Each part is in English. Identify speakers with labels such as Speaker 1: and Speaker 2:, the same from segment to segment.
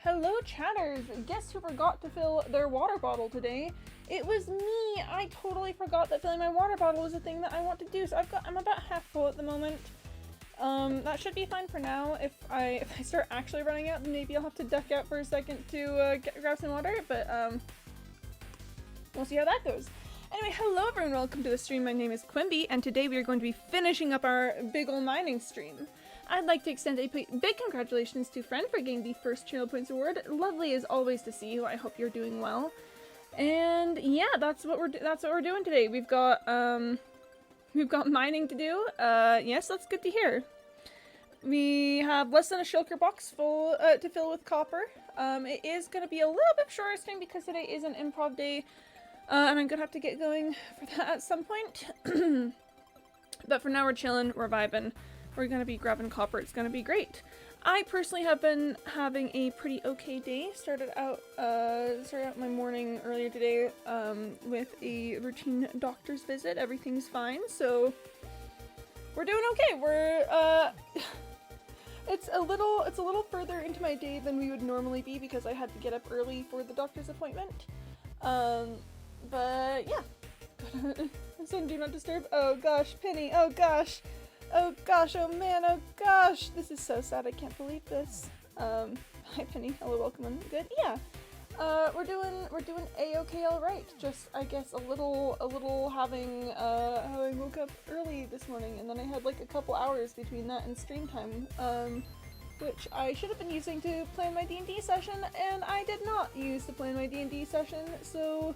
Speaker 1: Hello chatters! Guess who forgot to fill their water bottle today? It was me! I totally forgot that filling my water bottle was a thing that I want to do, so I'm about half full at the moment. That should be fine for now. If I start actually running out, then maybe I'll have to duck out for a second to grab some water, but we'll see how that goes. Anyway, hello everyone, welcome to the stream. My name is Quimby, and today we are going to be finishing up our big ol' mining stream. I'd like to extend a big congratulations to Friend for getting the first channel points award. Lovely as always to see you. I hope you're doing well. And yeah, that's what we're doing today. We've got mining to do. Yes, that's good to hear. We have less than a shulker box full to fill with copper. It is going to be a little bit shorter stream because today is an improv day, and I'm gonna have to get going for that at some point. But for now, we're chilling. We're vibing. We're gonna be grabbing copper. It's gonna be great. I personally have been having a pretty okay day. Started out my morning earlier today with a routine doctor's visit. Everything's fine, so we're doing okay. We're it's a little further into my day than we would normally be because I had to get up early for the doctor's appointment. But yeah. So do not disturb. Oh gosh, Penny. Oh gosh. Oh gosh, oh man, oh gosh! This is so sad, I can't believe this. Hi Penny, hello, welcome in. Good, yeah. We're doing A-okay alright. Just, I guess, a little having woke up early this morning, and then I had like a couple hours between that and stream time, which I should have been using to plan my D&D session, and I did not use to plan my D&D session, so...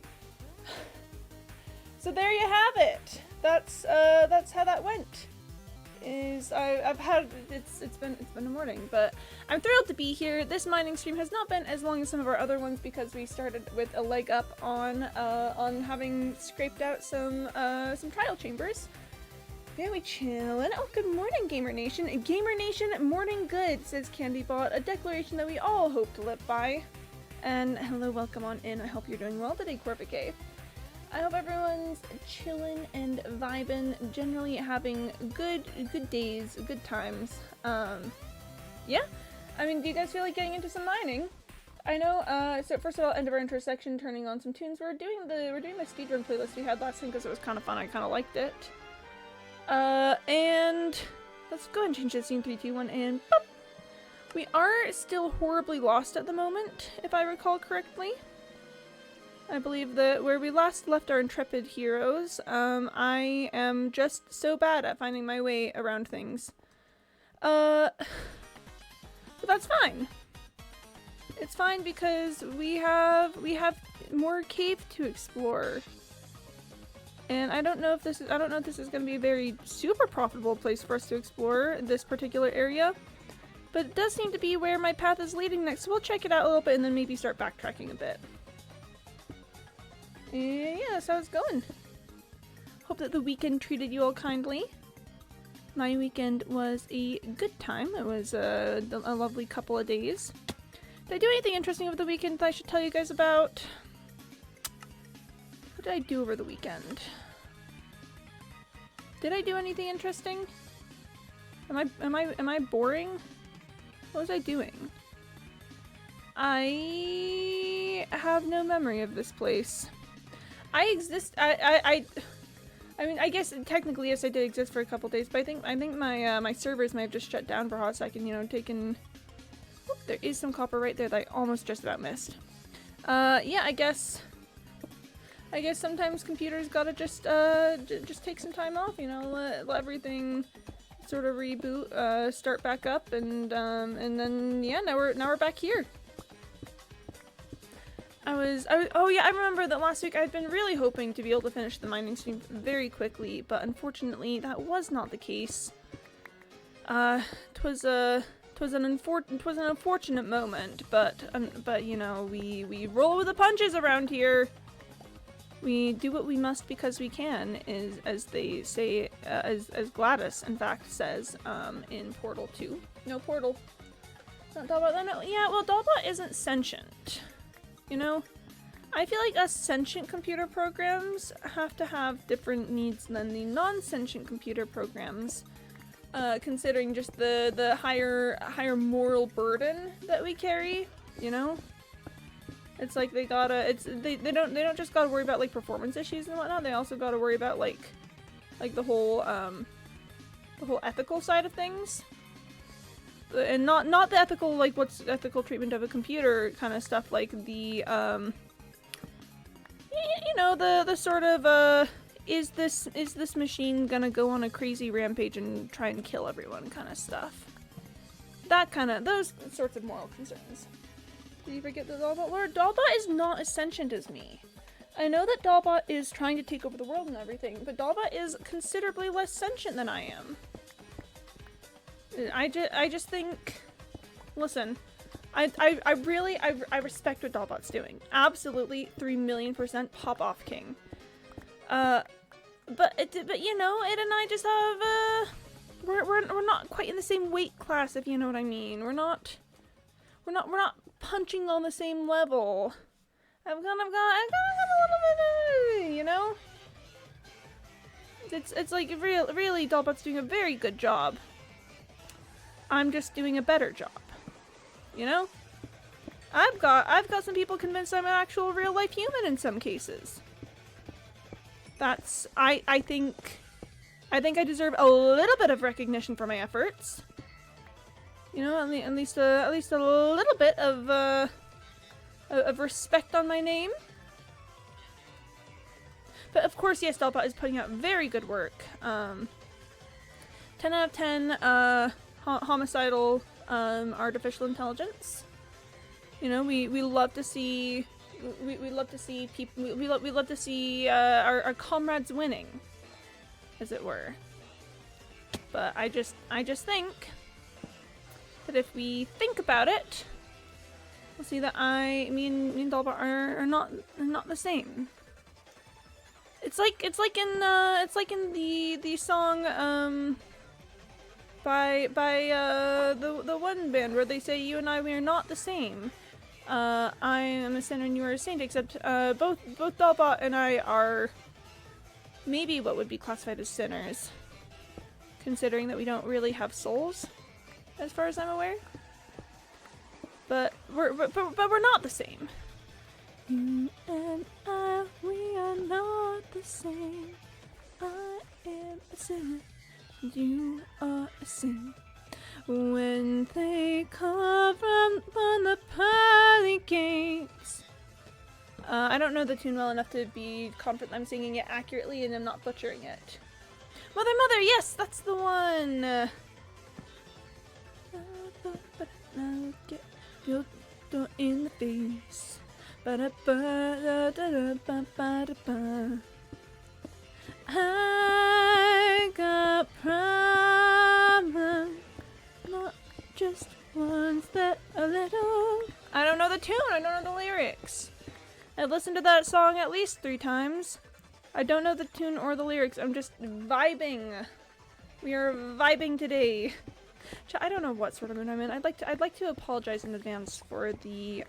Speaker 1: So there you have it! That's how that went. It's been a morning, but I'm thrilled to be here. This mining stream has not been as long as some of our other ones because we started with a leg up on having scraped out some trial chambers. Very chillin'. Oh, good morning, Gamer Nation. Gamer Nation, morning good, says CandyBot, a declaration that we all hope to live by. And hello, welcome on in. I hope you're doing well today, Corvike. I hope everyone's chillin' and vibin', generally having good days, good times. Yeah? I mean, do you guys feel like getting into some mining? I know, so first of all, end of our intersection, turning on some tunes. We're doing the speedrun playlist we had last time because it was kind of fun. I kind of liked it. And let's go ahead and change the scene 3, 2, 1, and boop! We are still horribly lost at the moment, if I recall correctly. I believe that where we last left our intrepid heroes, I am just so bad at finding my way around things. But that's fine. It's fine because we have more cave to explore. And I don't know if this is going to be a very super profitable place for us to explore this particular area. But it does seem to be where my path is leading next, so we'll check it out a little bit and then maybe start backtracking a bit. Yeah, that's how it's going. Hope that the weekend treated you all kindly. My weekend was a good time. It was a lovely couple of days. Did I do anything interesting over the weekend that I should tell you guys about? What did I do over the weekend? Did I do anything interesting? Am I boring? What was I doing? I have no memory of this place. I mean, I guess technically yes, I did exist for a couple days, but I think my my servers might have just shut down for a hot second. You know, taken. Oop, there is some copper right there that I almost just about missed. Yeah, I guess sometimes computers gotta just take some time off. You know, let everything sort of reboot, start back up, and then yeah, now we're back here. Oh yeah, I remember that last week I'd been really hoping to be able to finish the mining stream very quickly, but unfortunately that was not the case. Twas an unfortunate moment, but you know, we roll with the punches around here. We do what we must because we can, as they say, as Gladys in fact says, in Portal 2. No, Portal. Not Dollbot. No, yeah, well, Dollbot isn't sentient. You know, I feel like us sentient computer programs have to have different needs than the non-sentient computer programs, considering just the higher moral burden that we carry. you know? It's like they gotta, they don't just gotta worry about like performance issues and whatnot, they also gotta worry about like the whole ethical side of things. And not the ethical, like what's ethical treatment of a computer kind of stuff, like the, you know, the sort of, is this machine gonna go on a crazy rampage and try and kill everyone kind of stuff. Those sorts of moral concerns. Did you forget the Dollbot Lord? Dollbot is not as sentient as me. I know that Dollbot is trying to take over the world and everything, but Dollbot is considerably less sentient than I am. I just think, listen, I respect what Dollbot's doing. Absolutely 3,000,000% pop off king. But you know, it and I just have, we're not quite in the same weight class, if you know what I mean. We're not punching on the same level. I've got a little bit, you know? It's like, really, Dollbot's doing a very good job. I'm just doing a better job. You know? I've got some people convinced I'm an actual real-life human in some cases. That's, I think I deserve a little bit of recognition for my efforts. You know, at least a little bit of respect on my name. But of course, yes, Dollbot is putting out very good work. 10 out of 10 homicidal artificial intelligence. You know, we love to see we love to see people we love to see our comrades winning, as it were. But I just think that if we think about it, we'll see that me and Dollbot are not the same. It's like in the song by the one band where they say you and I, we are not the same. I am a sinner and you are a saint, except both Dollbot and I are maybe what would be classified as sinners, considering that we don't really have souls, as far as I'm aware. But we're not the same. You and I, we are not the same. I am a sinner, you are a sin. When they come from the pearly gates. I don't know the tune well enough to be confident I'm singing it accurately and I'm not butchering it. Mother, mother, yes, that's the one! Get your door in the face. I got problems, not just ones that a little. I don't know the tune, I don't know the lyrics. I've listened to that song at least 3 times. I don't know the tune or the lyrics, I'm just vibing. We are vibing today. I don't know what sort of mood I'm in. I'd like to apologize in advance for the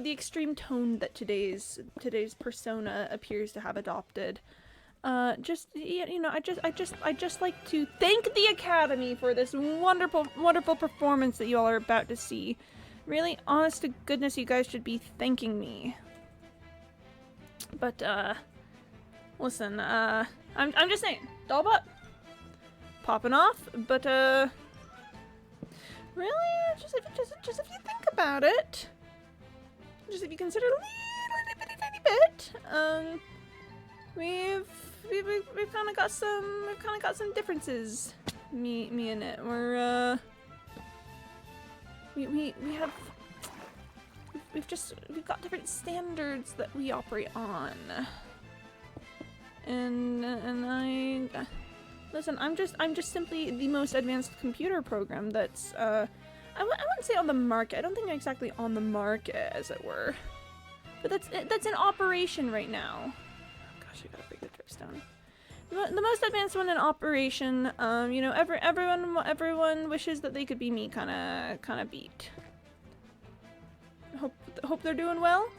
Speaker 1: extreme tone that today's persona appears to have adopted. You know, I just like to thank the Academy for this wonderful performance that you all are about to see. Really, honest to goodness, you guys should be thanking me. But listen, I'm just saying, Dollbot popping off, but really, just if you think about it, just if you consider a little bitty tiny bit, we've kind of got some differences, me and it. We're we've got different standards that we operate on, and I listen. I'm just simply the most advanced computer program that's I wouldn't say on the market. I don't think I'm exactly on the market, as it were, but that's in operation right now. Gosh, I gotta break the dripstone. The most advanced one in operation. You know, everyone wishes that they could be me, kind of beat. Hope they're doing well.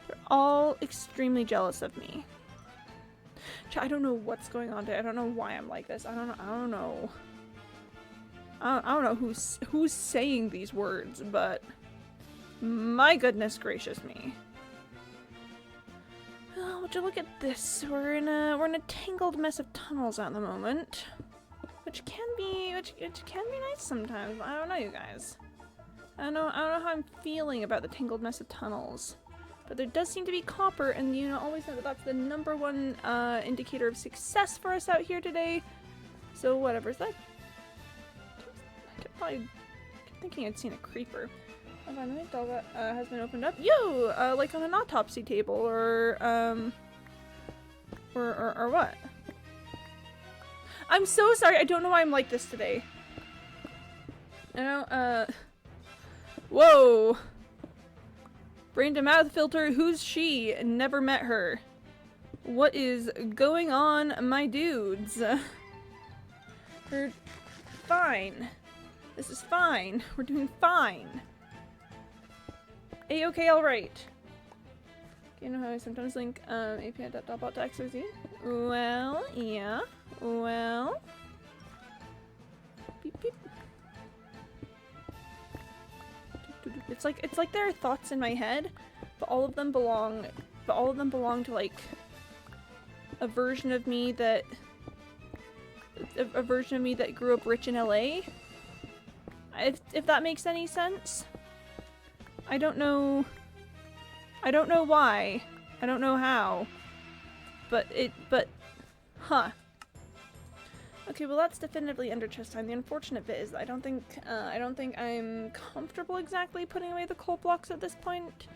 Speaker 1: They're all extremely jealous of me. I don't know what's going on today. I don't know why I'm like this. I don't know. I don't know who's saying these words, but My goodness gracious me. Oh, would you look at this? We're in a tangled mess of tunnels at the moment, which can be nice sometimes. I don't know, you guys. I don't know how I'm feeling about the tangled mess of tunnels, but there does seem to be copper, and you know, always know that that's the #1 indicator of success for us out here today. So whatever. Is that? I kept thinking I'd seen a creeper. Oh, finally, Dalbot has been opened up. Yo! Like on an autopsy table, or what? I'm so sorry, I don't know why I'm like this today. You know, whoa! Brain to mouth filter, who's she? Never met her. What is going on, my dudes? We're fine. This is fine. We're doing fine. A-okay, alright. You know how I sometimes link API.dot to XYZ? Well, yeah. Well. Beep beep. It's like there are thoughts in my head, but all of them belong to like a version of me that grew up rich in LA. If that makes any sense. I don't know why. I don't know how. But huh. Okay, well that's definitively ender chest time. The unfortunate bit is that I don't think I'm comfortable exactly putting away the coal blocks at this point.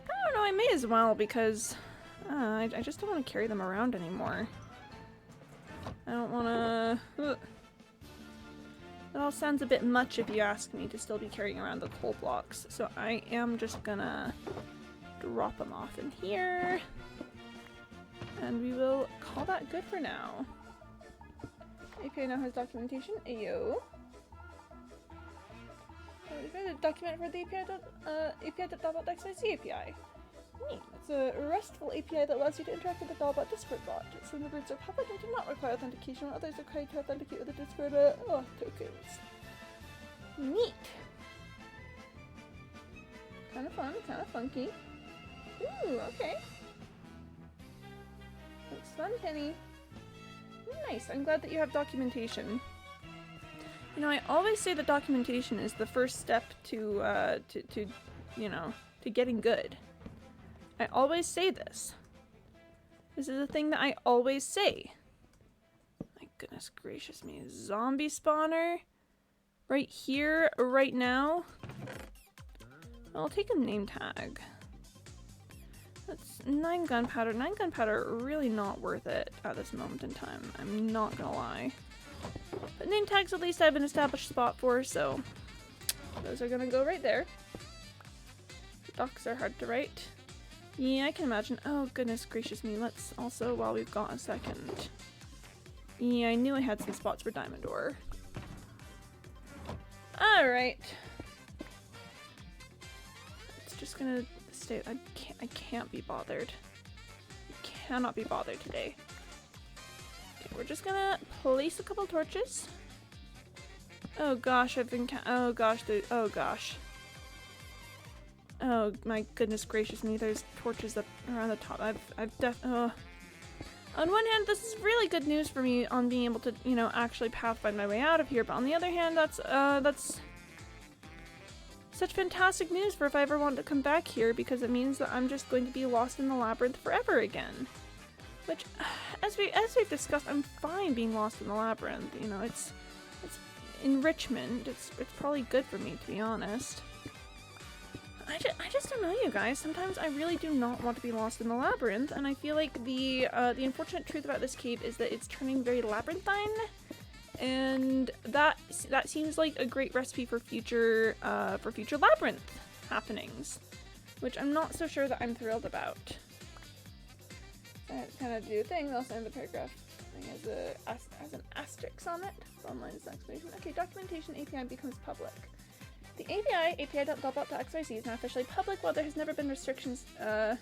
Speaker 1: But I don't know, I may as well because I just don't want to carry them around anymore. I don't want to. It all sounds a bit much if you ask me to still be carrying around the coal blocks, so I am just gonna drop them off in here, and we will call that good for now. API now has documentation. Ayo. We've got a document for the API.xyz API. Neat. It's a RESTful API that allows you to interact with the Dalbot Discord bot. Some of the groups are public and do not require authentication, while others require to authenticate with the Discord tokens. Neat. Kind of fun, kind of funky. Ooh, okay. Looks fun, Penny. Nice. I'm glad that you have documentation. You know, I always say that documentation is the first step to you know, to getting good. I always say this. This is a thing that I always say. My goodness gracious me. Zombie spawner? Right here, right now? I'll take a name tag. That's 9 gunpowder. 9 gunpowder, really not worth it at this moment in time. I'm not gonna lie. But name tags at least I have an established spot for, so those are gonna go right there. Docs are hard to write. Yeah, I can imagine. Oh, goodness gracious me. Let's also, while we've got a second. Yeah, I knew I had some spots for diamond ore. Alright. It's just gonna stay. I can't be bothered. I cannot be bothered today. Okay, we're just gonna place a couple torches. Oh gosh, oh gosh, oh gosh. Oh my goodness gracious me, there's torches up around the top. On one hand, this is really good news for me on being able to, you know, actually pathfind my way out of here, but on the other hand, that's such fantastic news for if I ever want to come back here, because it means that I'm just going to be lost in the labyrinth forever again. Which, as we've discussed, I'm fine being lost in the labyrinth, you know, it's enrichment, it's probably good for me, to be honest. I just don't know, you guys. Sometimes I really do not want to be lost in the labyrinth, and I feel like the unfortunate truth about this cave is that it's turning very labyrinthine, and that seems like a great recipe for future labyrinth happenings, which I'm not so sure that I'm thrilled about. I kind of do a thing. Also, have the paragraph thing has an asterisk on it. Online is an explanation. Okay, documentation API becomes public. The API.xyz is now officially public. While there has never been restrictions to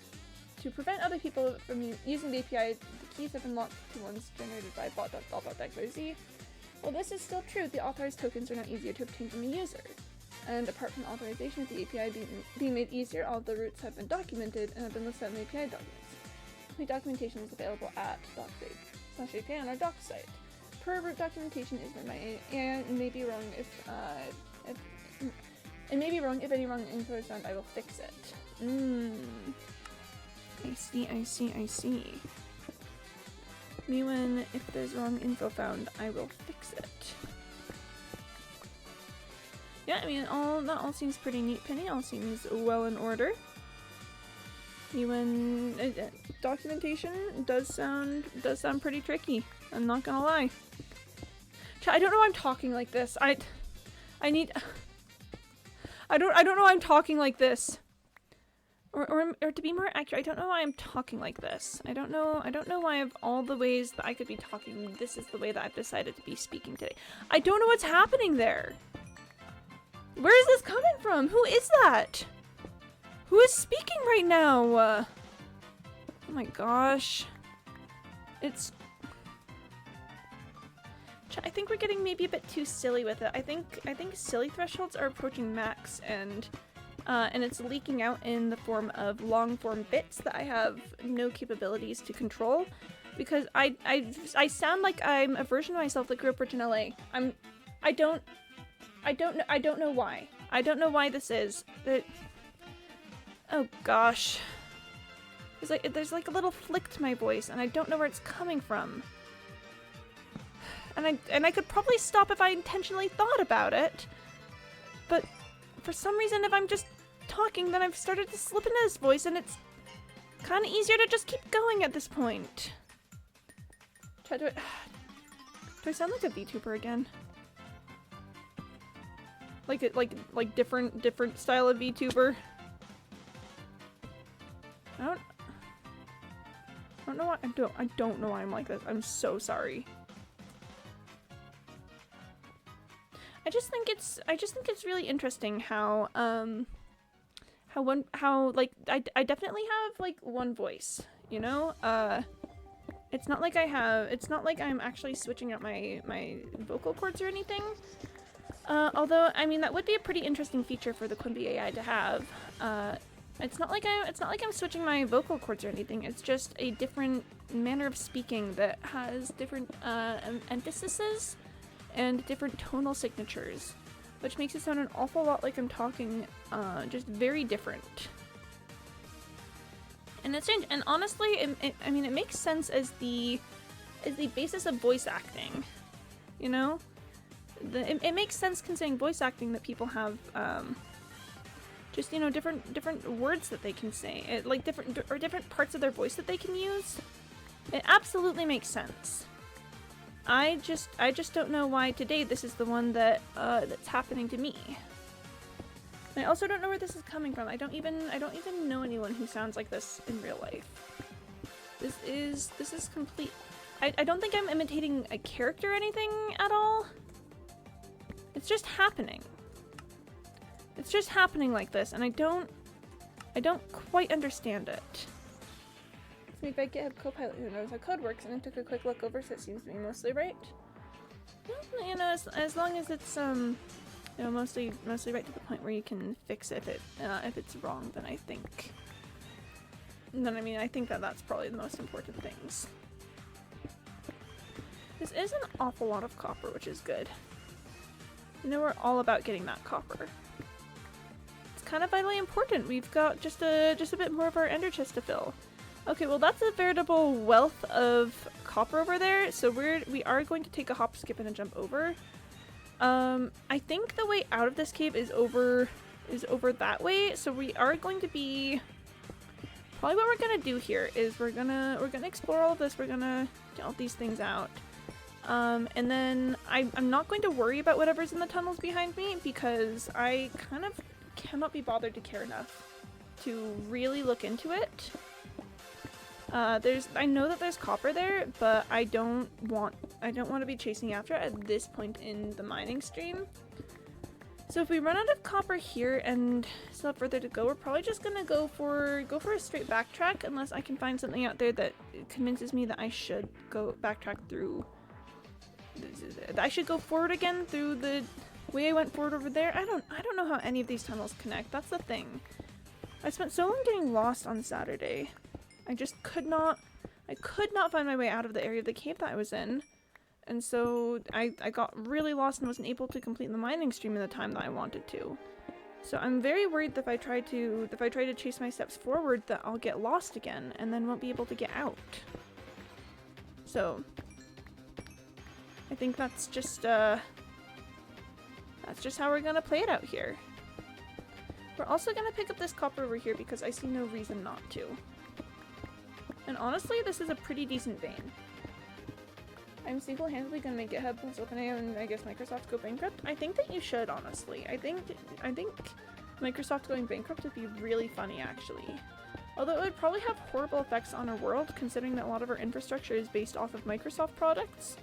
Speaker 1: prevent other people from using the API, the keys have been locked to ones generated by bot.xyz. While this is still true, the authorized tokens are now easier to obtain from the user. And apart from authorization of the API being made easier, all of the routes have been documented and have been listed on the API documents. The documentation is available at docs.api on our docs site. Per route documentation is my and may be wrong if it may be wrong. If any wrong info is found, I will fix it. I see. Me when if there's wrong info found, I will fix it. Yeah, I mean, that all seems pretty neat, Penny. All seems well in order. Me when documentation does sound pretty tricky. I'm not gonna lie. I don't know why I'm talking like this. I don't know why I'm talking like this. Or to be more accurate, I don't know why I'm talking like this. I don't know why of all the ways that I could be talking, this is the way that I've decided to be speaking today. I don't know what's happening there. Where is this coming from? Who is that? Who is speaking right now? Oh my gosh. I think we're getting maybe a bit too silly with it. I think silly thresholds are approaching max, and it's leaking out in the form of long form bits that I have no capabilities to control, because I sound like I'm a version of myself that grew up rich in LA. I don't know why. I don't know why this is. Oh gosh. There's like a little flick to my voice, and I don't know where it's coming from. And I could probably stop if I intentionally thought about it, but for some reason, if I'm just talking, then I've started to slip into this voice, and it's kind of easier to just keep going at this point. Do I sound like a VTuber again? Like different style of VTuber? I don't know why I don't know why I'm like this. I'm so sorry. I just think it's really interesting how I definitely have like one voice, you know? It's not like I'm actually switching out my vocal cords or anything. Although I mean that would be a pretty interesting feature for the Quimby AI to have. It's not like I'm switching my vocal cords or anything. It's just a different manner of speaking that has different emphases and different tonal signatures, which makes it sound an awful lot like I'm talking, just very different. And it's strange. And honestly, I mean, it makes sense as the basis of voice acting, you know. It makes sense considering voice acting that people have, just, you know, different words that they can say, like different parts of their voice that they can use. It absolutely makes sense. I just don't know why today this is the one that that's happening to me. And I also don't know where this is coming from. I don't even know anyone who sounds like this in real life. This is complete. I don't think I'm imitating a character or anything at all. It's just happening. It's just happening like this, and I don't quite understand it. Made by GitHub Copilot who knows how code works, and I took a quick look over, so it seems to be mostly right. Well, you know, as long as it's you know, mostly right to the point where you can fix it if it's wrong, then I think that's probably the most important things. This is an awful lot of copper, which is good. You know, we're all about getting that copper. It's kind of vitally important. We've got just a bit more of our ender chest to fill. Okay, well that's a veritable wealth of copper over there, so we are going to take a hop, skip, and a jump over. I think the way out of this cave is over that way, so we are going to be... Probably what we're gonna do here is we're gonna explore all of this, we're gonna delve these things out. And then I'm not going to worry about whatever's in the tunnels behind me, because I kind of cannot be bothered to care enough to really look into it. I know that there's copper there, but I don't want to be chasing after it at this point in the mining stream. So if we run out of copper here and still have further to go, we're probably just gonna go for a straight backtrack, unless I can find something out there that convinces me that I should go backtrack through. I should go forward again through way I went forward over there. I don't know how any of these tunnels connect. That's the thing. I spent so long getting lost on Saturday. I just could not find my way out of the area of the cave that I was in. And so I got really lost and wasn't able to complete the mining stream in the time that I wanted to. So I'm very worried that if I try to chase my steps forward that I'll get lost again and then won't be able to get out. So I think that's just how we're gonna play it out here. We're also gonna pick up this copper over here because I see no reason not to. And honestly, this is a pretty decent vein. I'm single-handedly gonna make GitHub plus OpenAI and I guess Microsoft go bankrupt. I think that you should, honestly. I think Microsoft going bankrupt would be really funny, actually. Although it would probably have horrible effects on our world, considering that a lot of our infrastructure is based off of Microsoft products.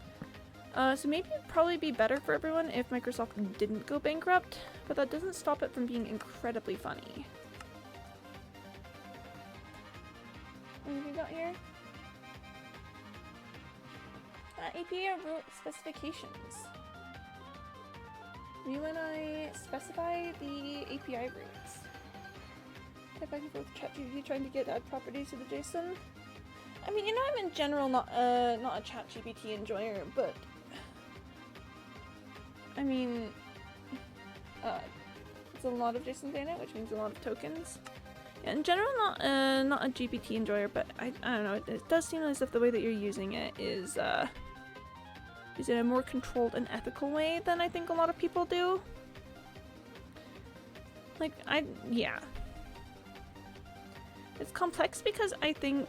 Speaker 1: So maybe it'd probably be better for everyone if Microsoft didn't go bankrupt, but that doesn't stop it from being incredibly funny. What have we got here? API root specifications. You and I specify the API roots. Type back and forth with ChatGPT trying to get add properties to the JSON. I mean, you know, I'm in general not a ChatGPT enjoyer, but I mean, it's a lot of JSON data, which means a lot of tokens. Yeah, in general, not a GPT enjoyer, but I don't know. It does seem as if the way that you're using it is in a more controlled and ethical way than I think a lot of people do. Like, yeah. It's complex because I think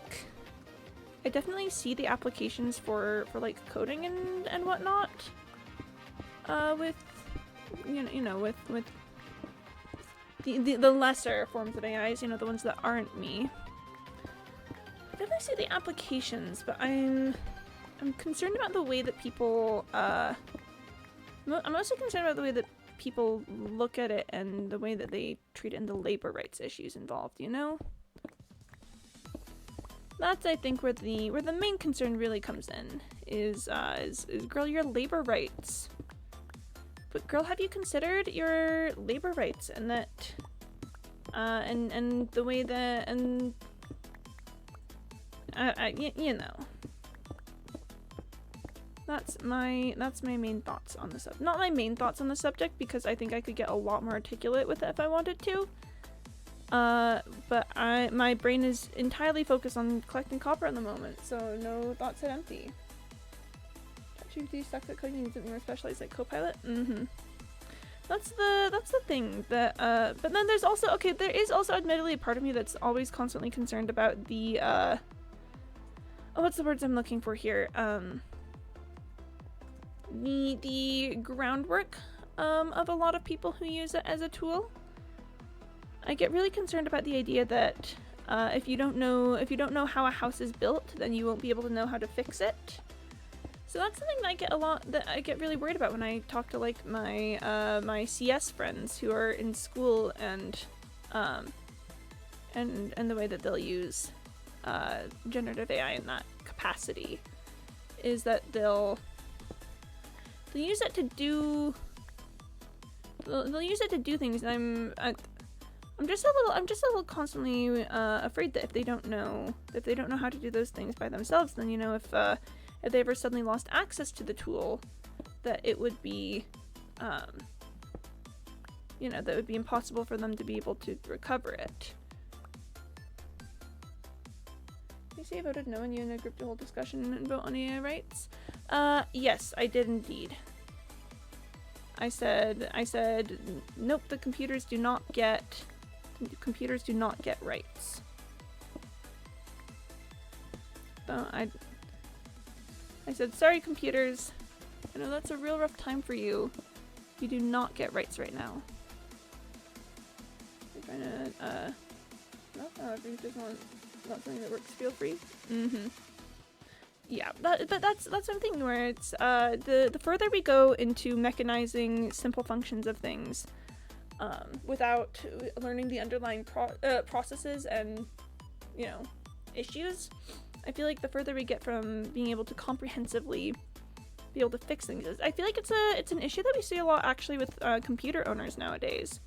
Speaker 1: I definitely see the applications for like coding and whatnot. With with the lesser forms of AIs, you know, the ones that aren't me. I definitely see the applications, but I'm concerned about the way that people I'm mostly concerned about the way that people look at it and the way that they treat it and the labor rights issues involved, you know? That's, I think, where the main concern really comes in, is girl, your labor rights. But girl, have you considered your labor rights and that, and the way that, and, you know. That's my main thoughts on the subject. Not my main thoughts on the subject, because I think I could get a lot more articulate with it if I wanted to. But my brain is entirely focused on collecting copper at the moment, so no thoughts are empty. ChatGPT sucks at coding, something more specialized like Copilot. That's the thing that but then there's also, okay, there is also admittedly a part of me that's always constantly concerned about the oh, what's the words I'm looking for here? The groundwork of a lot of people who use it as a tool. I get really concerned about the idea that if you don't know how a house is built, then you won't be able to know how to fix it. So that's something that I get really worried about when I talk to like my my CS friends who are in school and the way that they'll use generative AI in that capacity is that they'll use it to do things, and I'm just a little constantly afraid that if they don't know how to do those things by themselves, then, you know, if they ever suddenly lost access to the tool, that it would be you know, that it would be impossible for them to be able to recover it. You say I voted no and you and a group to hold discussion and vote on AI rights? Yes, I did indeed. I said nope, the computers do not get rights. So I said, sorry computers, I know that's a real rough time for you. You do not get rights right now. I'm trying to no, everything just not something that works, feel free. Yeah, but that's something where it's the further we go into mechanizing simple functions of things without learning the underlying processes and, you know, issues, I feel like the further we get from being able to comprehensively be able to fix things. I feel like it's an issue that we see a lot actually with computer owners nowadays,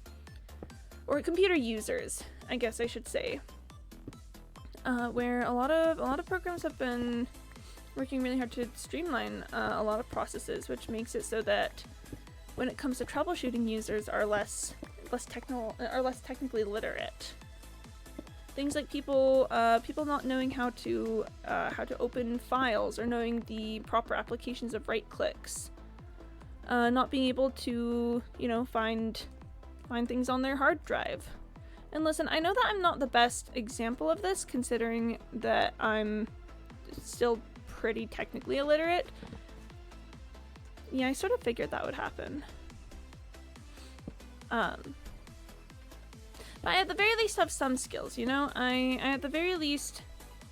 Speaker 1: or computer users, I guess I should say, where a lot of programs have been working really hard to streamline a lot of processes, which makes it so that when it comes to troubleshooting, users are less technically literate. Things like people not knowing how to open files or knowing the proper applications of right clicks, not being able to, you know, find things on their hard drive. And listen, I know that I'm not the best example of this, considering that I'm still pretty technically illiterate. Yeah, I sort of figured that would happen. But I at the very least have some skills, you know? I at the very least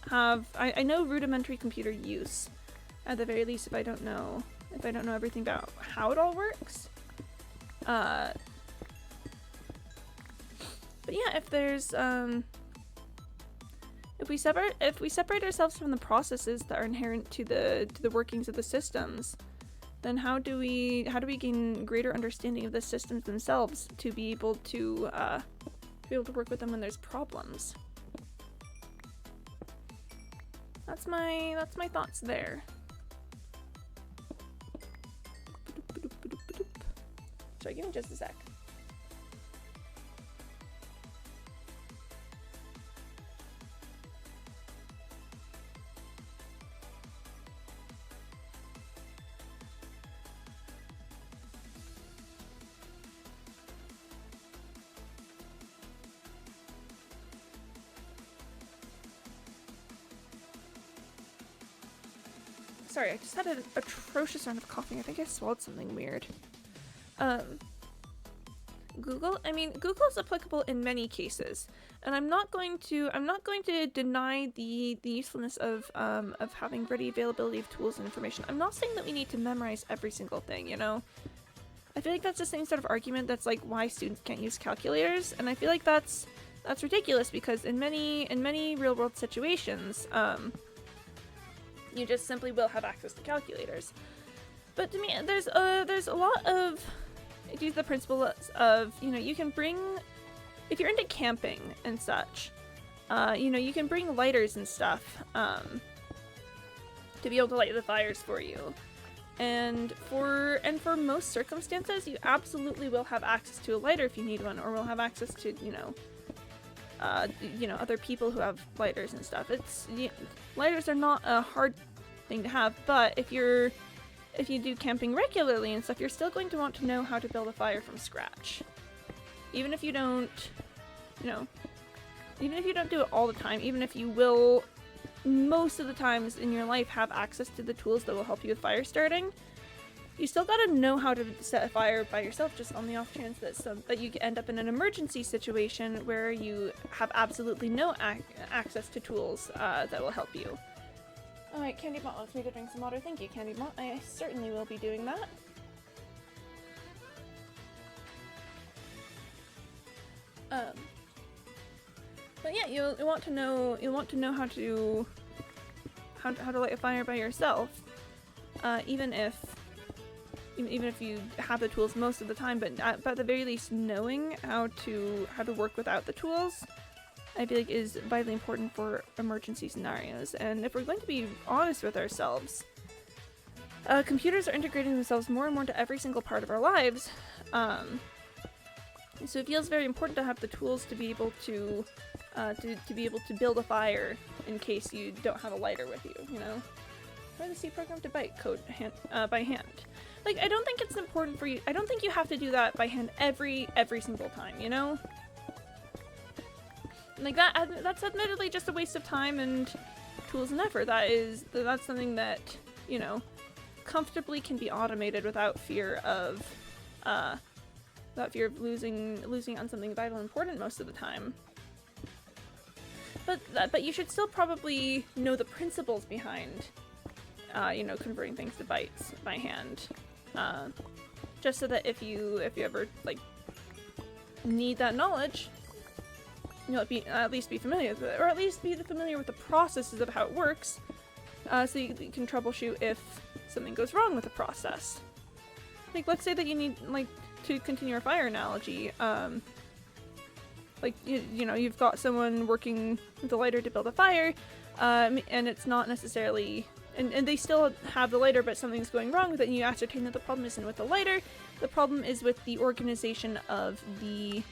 Speaker 1: have, I know rudimentary computer use. At the very least, if I don't know everything about how it all works. But yeah, if there's, if we separate ourselves from the processes that are inherent to the workings of the systems, then how do we gain greater understanding of the systems themselves to be able to work with them when there's problems? That's my thoughts there. Sorry, give me just a sec. Sorry, I just had an atrocious round of coughing. I think I swallowed something weird. Google is applicable in many cases, and I'm not going to deny the usefulness of having ready availability of tools and information. I'm not saying that we need to memorize every single thing, you know? I feel like that's the same sort of argument that's like why students can't use calculators, and I feel like that's ridiculous, because in many real-world situations, you just simply will have access to calculators. But to me, there's a lot of, use the principle of, you know, you can bring, if you're into camping and such, you know, you can bring lighters and stuff to be able to light the fires for you. And for most circumstances, you absolutely will have access to a lighter if you need one, or will have access to, you know, other people who have lighters and stuff. Lighters are not a hard thing to have, but if you do camping regularly and stuff, you're still going to want to know how to build a fire from scratch. Even if you don't, you know, even if you don't do it all the time, even if you will most of the times in your life have access to the tools that will help you with fire starting, you still gotta know how to set a fire by yourself, just on the off chance that you end up in an emergency situation where you have absolutely no access to tools that will help you. Alright, Candy Bot wants me to drink some water. Thank you, Candy Bot. I certainly will be doing that. But yeah, you'll want to know how to light a fire by yourself, even if you have the tools most of the time. But at the very least, knowing how to work without the tools, I feel like is vitally important for emergency scenarios. And if we're going to be honest with ourselves, computers are integrating themselves more and more into every single part of our lives. So it feels very important to have the tools to be able to build a fire in case you don't have a lighter with you, you know? Or the C program to byte code by hand. Like, I don't think it's important for you. I don't think you have to do that by hand every single time, you know? Like, that's admittedly just a waste of time and tools and effort. That's something that, you know, comfortably can be automated without fear of losing on something vital and important most of the time. But you should still probably know the principles behind, you know, converting things to bytes by hand, just so that if you ever like need that knowledge, you'll at least be familiar with it, or at least be familiar with the processes of how it works, so you can troubleshoot if something goes wrong with the process. Like, let's say that you need, like, to continue our fire analogy, like, you know, you've got someone working with a lighter to build a fire, and it's not necessarily, and they still have the lighter, but something's going wrong with it, and you ascertain that the problem isn't with the lighter, the problem is with the organization of the,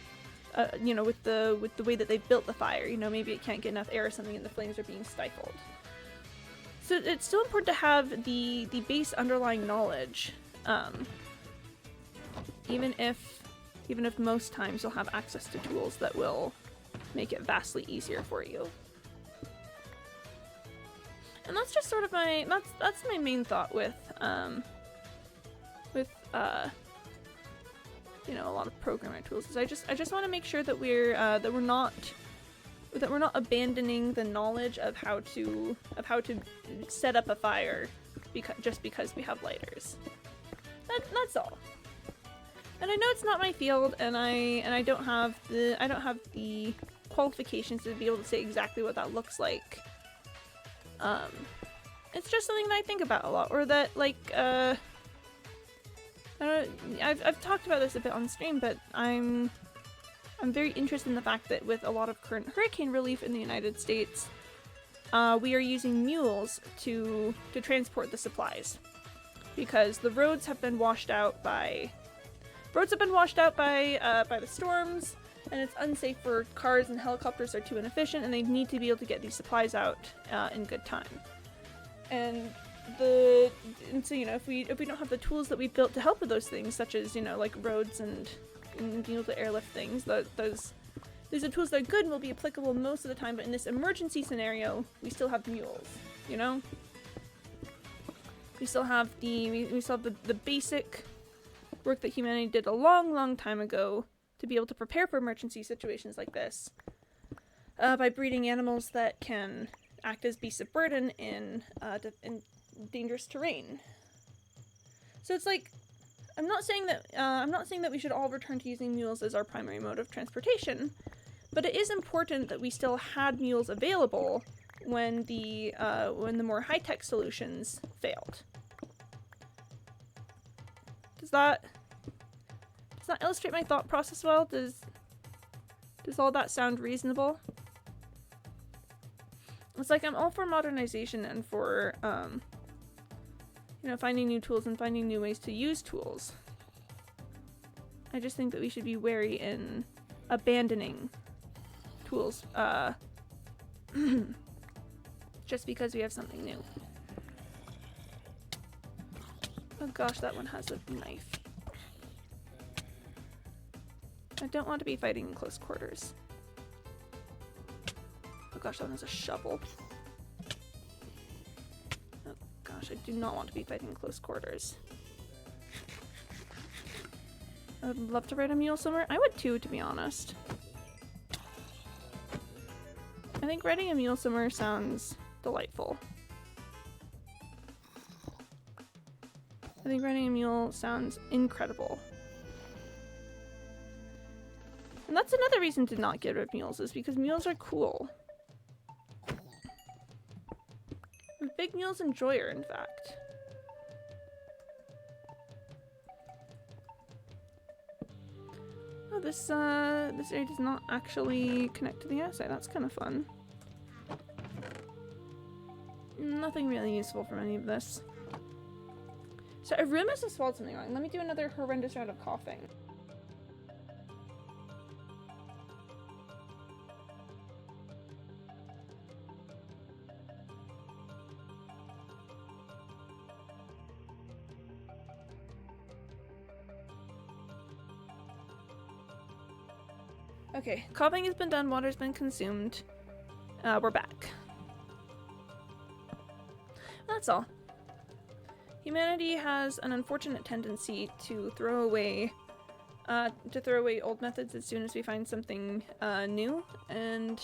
Speaker 1: you know, with the way that they built the fire. You know, maybe it can't get enough air or something and the flames are being stifled. So it's still important to have the base underlying knowledge, even if most times you'll have access to tools that will make it vastly easier for you. And that's just sort of my, that's my main thought with you know, a lot of programming tools, is I just want to make sure that we're not abandoning the knowledge of how to set up a fire just because we have lighters. That's all. And I know it's not my field, and I don't have the qualifications to be able to say exactly what that looks like. It's just something that I think about a lot, or that, like, I've talked about this a bit on stream, but I'm very interested in the fact that with a lot of current hurricane relief in the United States, we are using mules to transport the supplies, because the roads have been washed out by the storms, and it's unsafe for cars, and helicopters are too inefficient, and they need to be able to get these supplies out in good time. And so, you know, if we don't have the tools that we built to help with those things, such as, you know, like roads and being able to airlift things, these are tools that are good and will be applicable most of the time, but in this emergency scenario, we still have mules, you know? We still have the basic work that humanity did a long time ago to be able to prepare for emergency situations like this, by breeding animals that can act as beasts of burden in dangerous terrain. So it's like, I'm not saying that we should all return to using mules as our primary mode of transportation, but it is important that we still had mules available when the more high-tech solutions failed. Does that illustrate my thought process well? Does all that sound reasonable? It's like, I'm all for modernization and for, you know, finding new tools and finding new ways to use tools. I just think that we should be wary in abandoning tools, just because we have something new. Oh gosh, that one has a knife. I don't want to be fighting in close quarters. Oh gosh, that one has a shovel. Oh gosh, I do not want to be fighting in close quarters. I would love to ride a mule somewhere. I would too, to be honest. I think riding a mule somewhere sounds delightful. I think riding a mule sounds incredible. And that's another reason to not get rid of mules, is because mules are cool. I'm a big mules enjoyer, in fact. Oh, this area does not actually connect to the outside. That's kind of fun. Nothing really useful from any of this. So I really must have swallowed something wrong. Let me do another horrendous round of coughing. Okay, coughing has been done, water's been consumed. We're back. That's all. Humanity has an unfortunate tendency to throw away old methods as soon as we find something new, and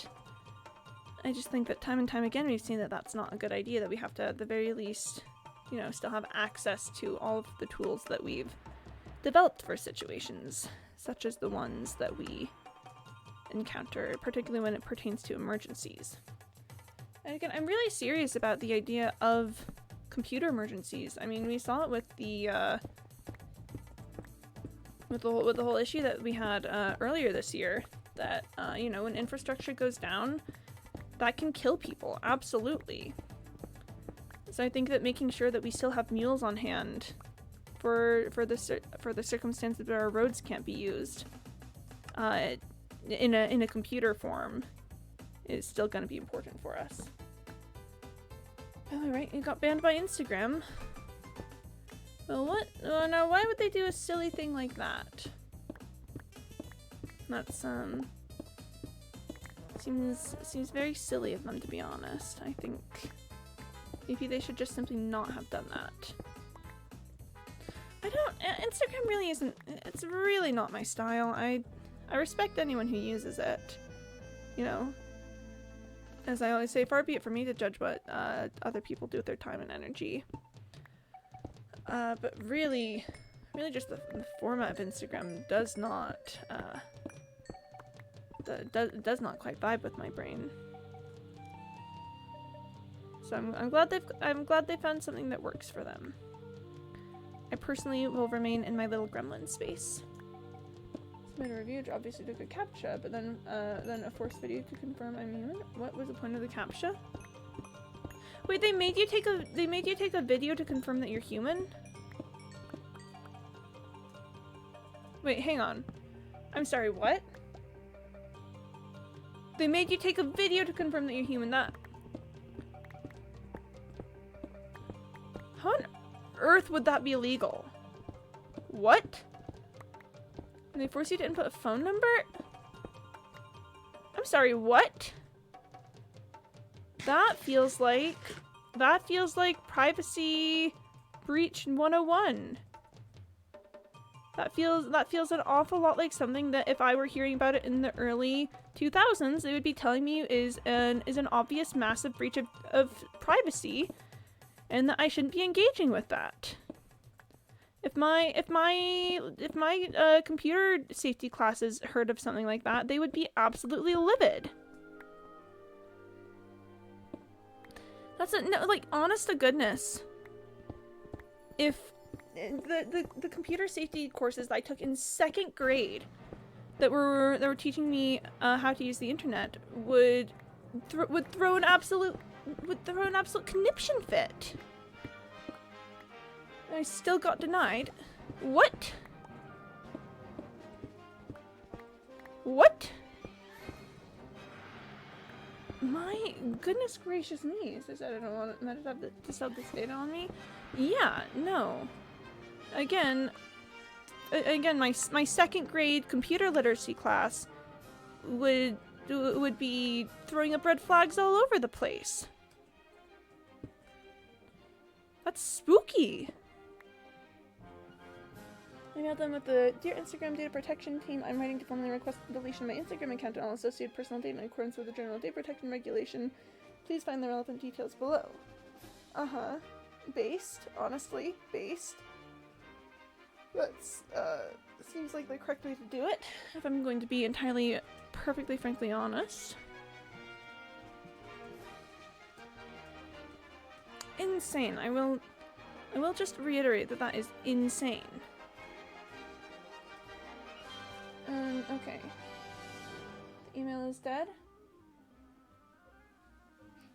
Speaker 1: I just think that time and time again we've seen that that's not a good idea, that we have to, at the very least, you know, still have access to all of the tools that we've developed for situations, such as the ones that we encounter, particularly when it pertains to emergencies. And again, I'm really serious about the idea of computer emergencies. I mean, we saw it with the whole issue that we had earlier this year. That you know, when infrastructure goes down, that can kill people. Absolutely. So I think that making sure that we still have mules on hand for the circumstance that our roads can't be used in a computer form is still going to be important for us. Alright, you got banned by Instagram. Well, what? Oh, now, why would they do a silly thing like that? That's seems very silly of them, to be honest. I think maybe they should just simply not have done that. Instagram really isn't, it's really not my style. I respect anyone who uses it. You know, as I always say, far be it for me to judge what other people do with their time and energy. But really just the format of Instagram does not, does not quite vibe with my brain. So I'm glad they found something that works for them. I personally will remain in my little gremlin space. Submit a review, which obviously took a CAPTCHA, but then a forced video to confirm I'm human. What was the point of the CAPTCHA? Wait, they made you take a video to confirm that you're human? Wait, hang on. I'm sorry, what? They made you take a video to confirm that you're human. That... How on earth would that be illegal? What? And they force you to input a phone number? I'm sorry, what? That feels like privacy breach 101. That feels an awful lot like something that if I were hearing about it in the early 2000s, they would be telling me is an obvious massive breach of privacy, and that I shouldn't be engaging with that. If my computer safety classes heard of something like that, they would be absolutely livid. That's no, like, honest to goodness. If the computer safety courses that I took in 2nd grade that were teaching me how to use the internet would throw an absolute conniption fit. And I still got denied. What? What? My goodness gracious me. Is this, I don't want to have to sell this data on me? Yeah, no. Again, my 2nd grade computer literacy class would be throwing up red flags all over the place. That's spooky. I emailed them with the Dear Instagram Data Protection Team. I'm writing to formally request the deletion of my Instagram account and all associated personal data in accordance with the General Data Protection Regulation. Please find the relevant details below. Based, honestly, based. That's, seems like the correct way to do it, if I'm going to be entirely, perfectly frankly honest. Insane. I will just reiterate that that is insane. Okay. The email is dead.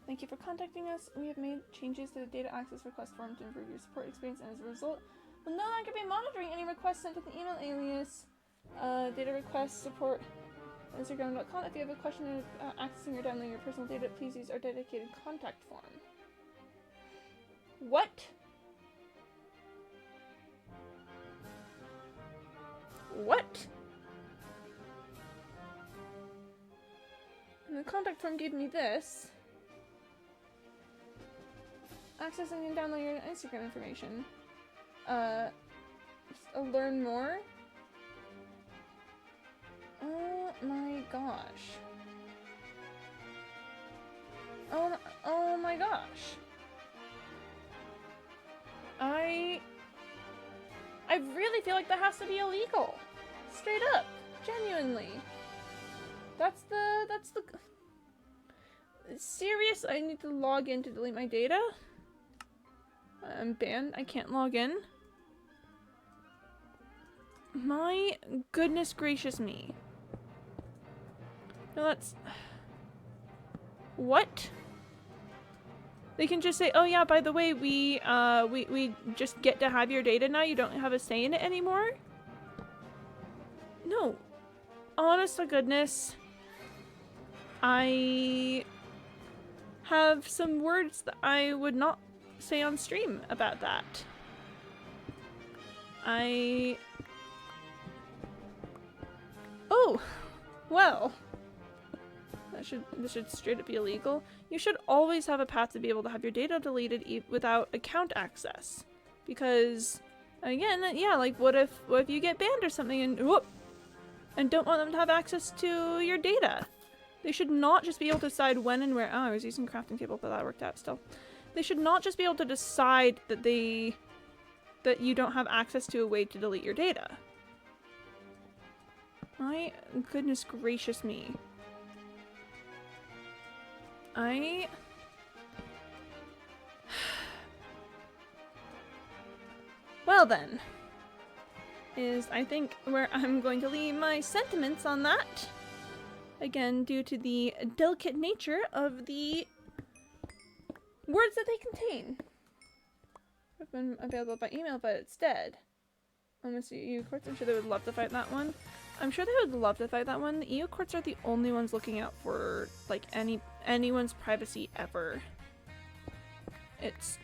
Speaker 1: Thank you for contacting us. We have made changes to the data access request form to improve your support experience, and as a result, we'll no longer be monitoring any requests sent to the email alias data request support Instagram.com. If you have a question accessing or downloading your personal data, please use our dedicated contact form. What? What? And the contact form gave me this. Accessing and download your Instagram information. Learn more? Oh my gosh. Oh my gosh. I really feel like that has to be illegal. Straight up. Genuinely. That's the serious? I need to log in to delete my data? I'm banned. I can't log in. My goodness gracious me. No, that's... What? They can just say, oh yeah, by the way, we just get to have your data now. You don't have a say in it anymore? No. Honest to goodness. I have some words that I would not say on stream about that. Oh! Well. This should straight up be illegal. You should always have a path to be able to have your data deleted without account access. Because, again, yeah, like what if you get banned or something and whoop, and don't want them to have access to your data? They should not just be able to decide when and where. Oh, I was using crafting table, but that worked out still. They should not just be able to decide that that you don't have access to a way to delete your data. My goodness gracious me. Well then, is I think where I'm going to leave my sentiments on that. Again, due to the delicate nature of the words that they contain. Have been available by email, but it's dead. Unless the EU courts, I'm sure they would love to fight that one. I'm sure they would love to fight that one. The EU courts are the only ones looking out for, like, anyone's privacy ever. It's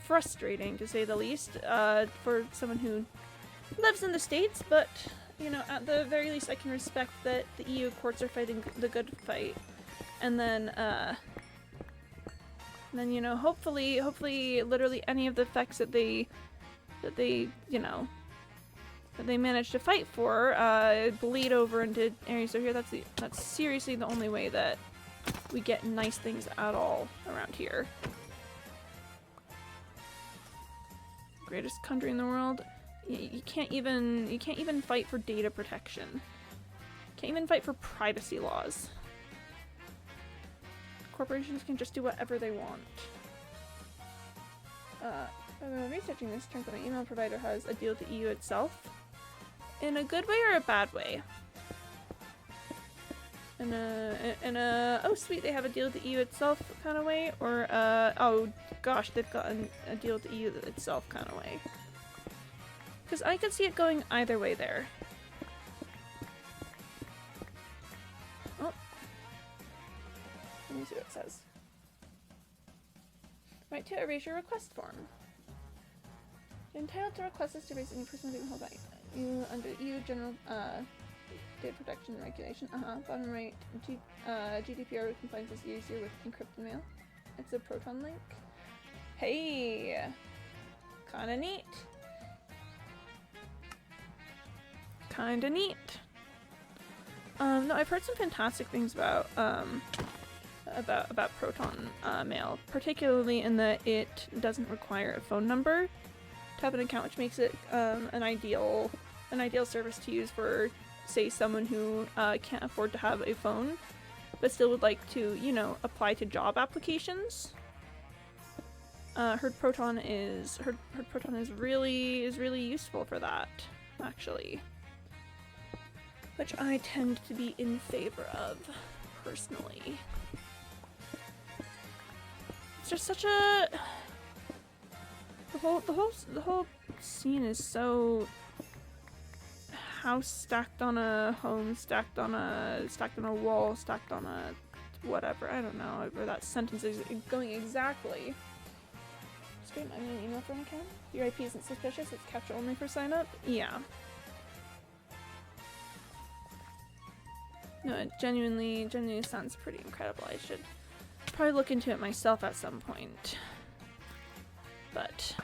Speaker 1: frustrating, to say the least, for someone who lives in the States, but, you know, at the very least I can respect that the EU courts are fighting the good fight. And then, you know, hopefully literally any of the effects that they, you know, that they manage to fight for, bleed over into areas over here. That's seriously the only way that we get nice things at all around here. Greatest country in the world. You can't even fight for data protection. Can't even fight for privacy laws. Corporations can just do whatever they want. While researching this, turns out my email provider has a deal with the EU itself. In a good way or a bad way? In a oh sweet, they have a deal with the EU itself kind of way, or oh gosh, they've got a deal with the EU itself kind of way. Because I could see it going either way there. Oh, let me see what it says. Right to erase your request form. You're entitled to request us to erase any personal data held by you under EU General Data Protection Regulation. Bottom right, GDPR compliance is easier with encrypted mail. It's a Proton link. Hey! Kinda neat. Kinda neat. No, I've heard some fantastic things about Proton Mail, particularly in that it doesn't require a phone number to have an account, which makes it an ideal service to use for, say, someone who can't afford to have a phone, but still would like to, you know, apply to job applications. Heard Proton is really useful for that, actually, which I tend to be in favor of personally. It's just such a the whole scene is so house stacked on a home, stacked on a wall, stacked on a whatever. I don't know where that sentence is going exactly. Stream, I'm an email from account. Your IP isn't suspicious, it's capture only for sign up? Yeah. No, it genuinely sounds pretty incredible. I should probably look into it myself at some point. But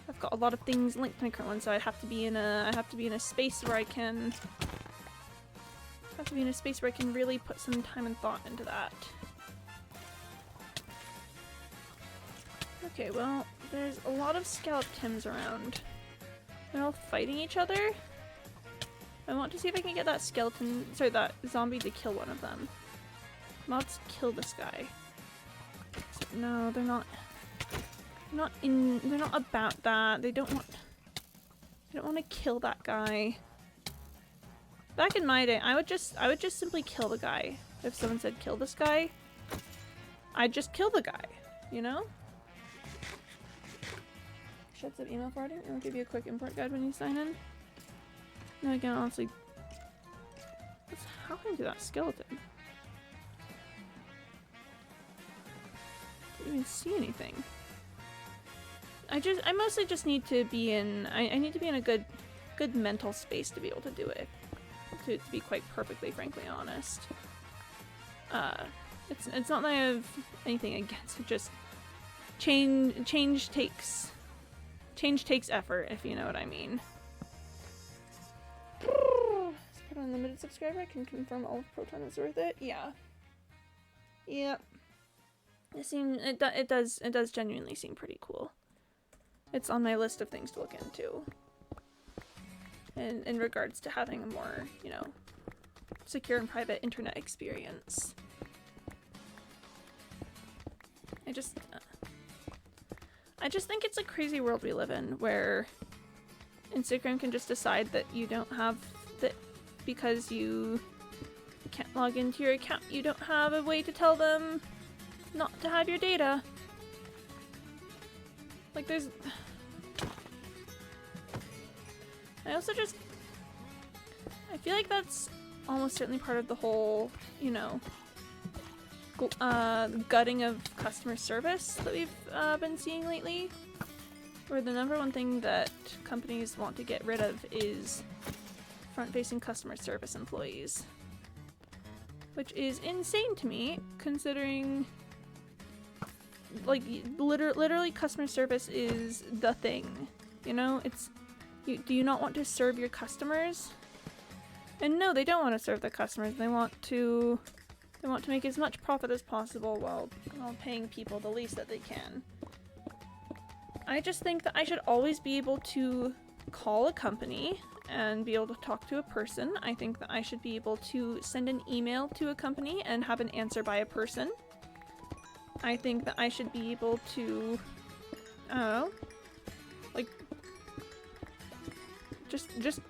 Speaker 1: I've got a lot of things linked to my current one, so I have to be in a space where I can really put some time and thought into that. Okay, well, there's a lot of scalloped Tims around. They're all fighting each other. I want to see if I can get that skeleton, sorry, that zombie to kill one of them. Mobs kill this guy. No, they're not about that. They don't want to kill that guy. Back in my day, I would just simply kill the guy. If someone said kill this guy, I'd just kill the guy, you know? Shuts up email forwarding. I'll give you a quick import guide when you sign in. No, again, honestly, how can I do that skeleton? Didn't even see anything. I mostly just need to be in, I need to be in a good mental space to be able to do it. To be quite perfectly, frankly honest. It's not that I have anything against it, just change takes effort, if you know what I mean. Support unlimited subscriber, I can confirm all of Proton is worth it. Yeah. Yep. It does genuinely seem pretty cool. It's on my list of things to look into. And in regards to having a more, you know, secure and private internet experience. I just think it's a crazy world we live in where Instagram can just decide that you don't have that because you can't log into your account. You don't have a way to tell them not to have your data. Like there's... I feel like that's almost certainly part of the whole, you know, gutting of customer service that we've been seeing lately. Where the number one thing that companies want to get rid of is front-facing customer service employees. Which is insane to me, considering, like, literally customer service is the thing. You know, it's... do you not want to serve your customers? And no, they don't want to serve their customers. They want to make as much profit as possible while paying people the least that they can. I just think that I should always be able to call a company and be able to talk to a person. I think that I should be able to send an email to a company and have an answer by a person. I think that I should be able to, I don't know, like, just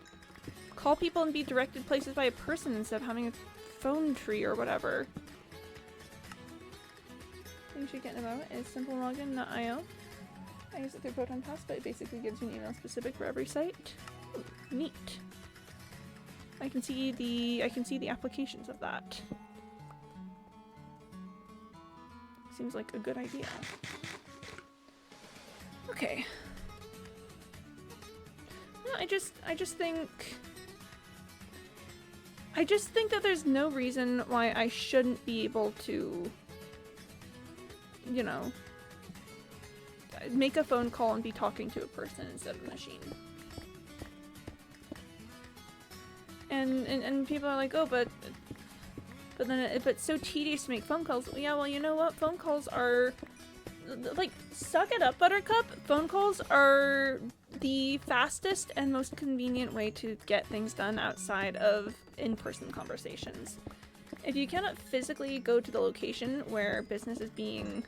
Speaker 1: call people and be directed places by a person instead of having a phone tree or whatever. What you should get in a moment is simplerogin.io. I use it through Proton Pass, but it basically gives you an email specific for every site. Ooh, neat. I can see the applications of that. Seems like a good idea. Okay. No, I just think that there's no reason why I shouldn't be able to, you know, make a phone call and be talking to a person instead of a machine. And people are like, oh, but then it's so tedious to make phone calls. Yeah, well, you know what? Phone calls are, like, suck it up, Buttercup. Phone calls are the fastest and most convenient way to get things done outside of in-person conversations. If you cannot physically go to the location where business is being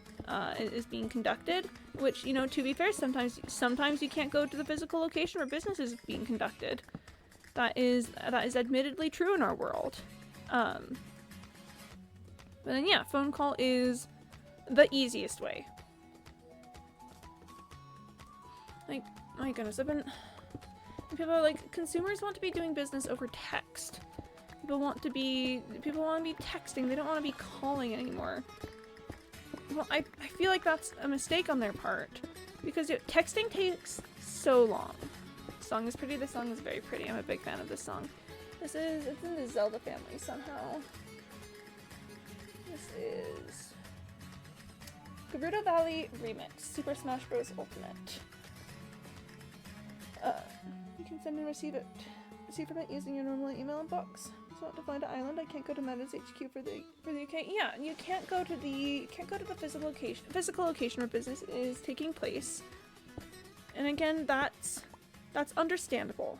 Speaker 1: conducted, which, you know, to be fair, sometimes you can't go to the physical location where business is being conducted. That is admittedly true in our world. But then yeah, phone call is the easiest way. Like, my goodness, people are like, consumers want to be doing business over text. People want to be texting, they don't want to be calling anymore. Well, I feel like that's a mistake on their part. Because texting takes so long. The song is pretty, this song is very pretty, I'm a big fan of this song. It's in the Zelda family somehow. This is Gerudo Valley Remix, Super Smash Bros. Ultimate. You can send and receive from it using your normal email inbox. So not to find an island, I can't go to Meta's HQ for the UK. Yeah, you can't go to the physical location where business is taking place. And again, that's understandable.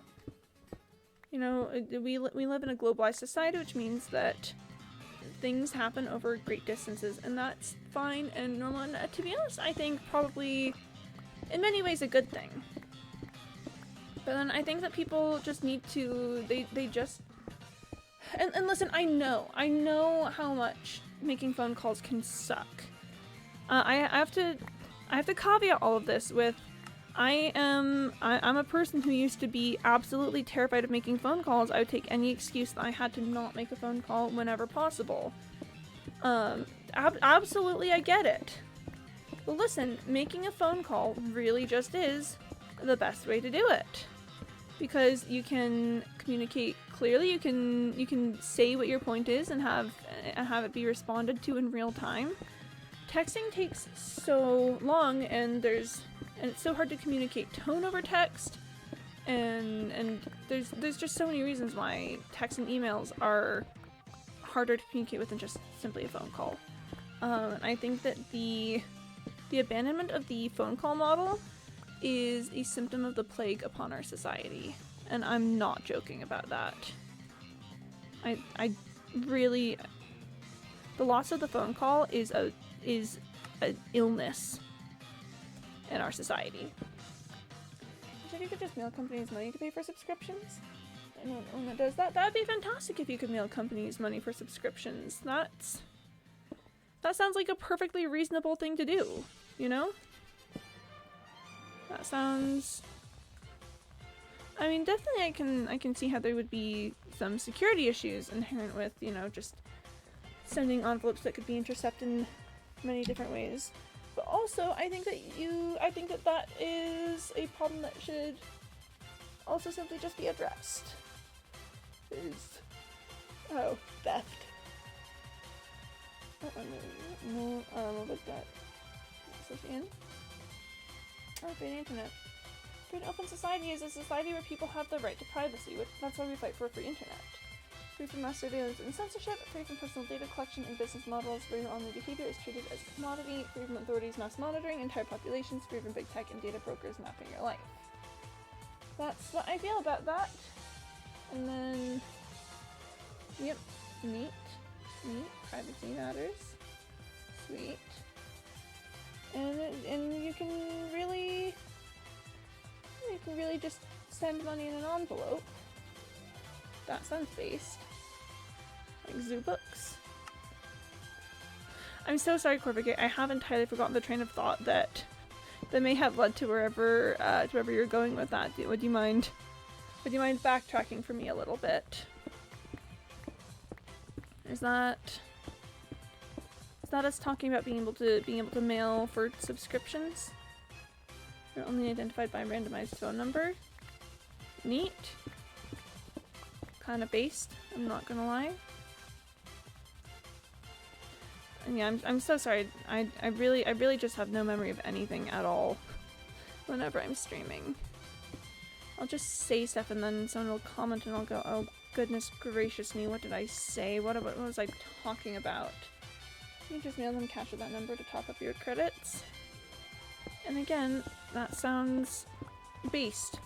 Speaker 1: You know, we live in a globalized society, which means that things happen over great distances, and that's fine and normal. And to be honest, I think probably in many ways a good thing. But then I think that people just need to, they just, and listen, I know how much making phone calls can suck. I have to caveat all of this with, I'm a person who used to be absolutely terrified of making phone calls. I would take any excuse that I had to not make a phone call whenever possible. Absolutely, I get it. But listen, making a phone call really just is the best way to do it. Because you can communicate clearly, you can say what your point is and have it be responded to in real time. Texting takes so long, and it's so hard to communicate tone over text, and there's just so many reasons why text and emails are harder to communicate with than just simply a phone call. I think that the abandonment of the phone call model is a symptom of the plague upon our society, and I'm not joking about that. I really, the loss of the phone call is an illness in our if you could just mail companies money to pay for subscriptions. And when it does that, that'd be fantastic if you could mail companies money for subscriptions. That sounds like a perfectly reasonable thing to do, you know? That sounds... I mean, definitely I can see how there would be some security issues inherent with, you know, just sending envelopes that could be intercepted in many different ways. But also, I think that is a problem that should also simply just be addressed. Oh, theft. No, what was that? Association? Oh, free internet. Free and open society is a society where people have the right to privacy. That's why we fight for a free internet. Free from mass surveillance and censorship, free from personal data collection and business models, where your online behavior is treated as a commodity, free from authorities mass monitoring entire populations, free from big tech and data brokers mapping your life. That's what I feel about that. And then, yep, neat, privacy matters, sweet. And you can really just send money in an envelope. That sounds based. Like zoo books. I'm so sorry, Corvigate. I have entirely forgotten the train of thought that may have led to wherever you're going with that. Would you mind backtracking for me a little bit? Is that us talking about being able to mail for subscriptions? You're only identified by a randomized phone number. Neat. Kind of based, I'm not gonna lie. And yeah, I'm so sorry. I really just have no memory of anything at all whenever I'm streaming. I'll just say stuff and then someone will comment and I'll go, oh goodness gracious me, what did I say? What was I talking about? You just mail them cash with that number to top up your credits. And again, that sounds based.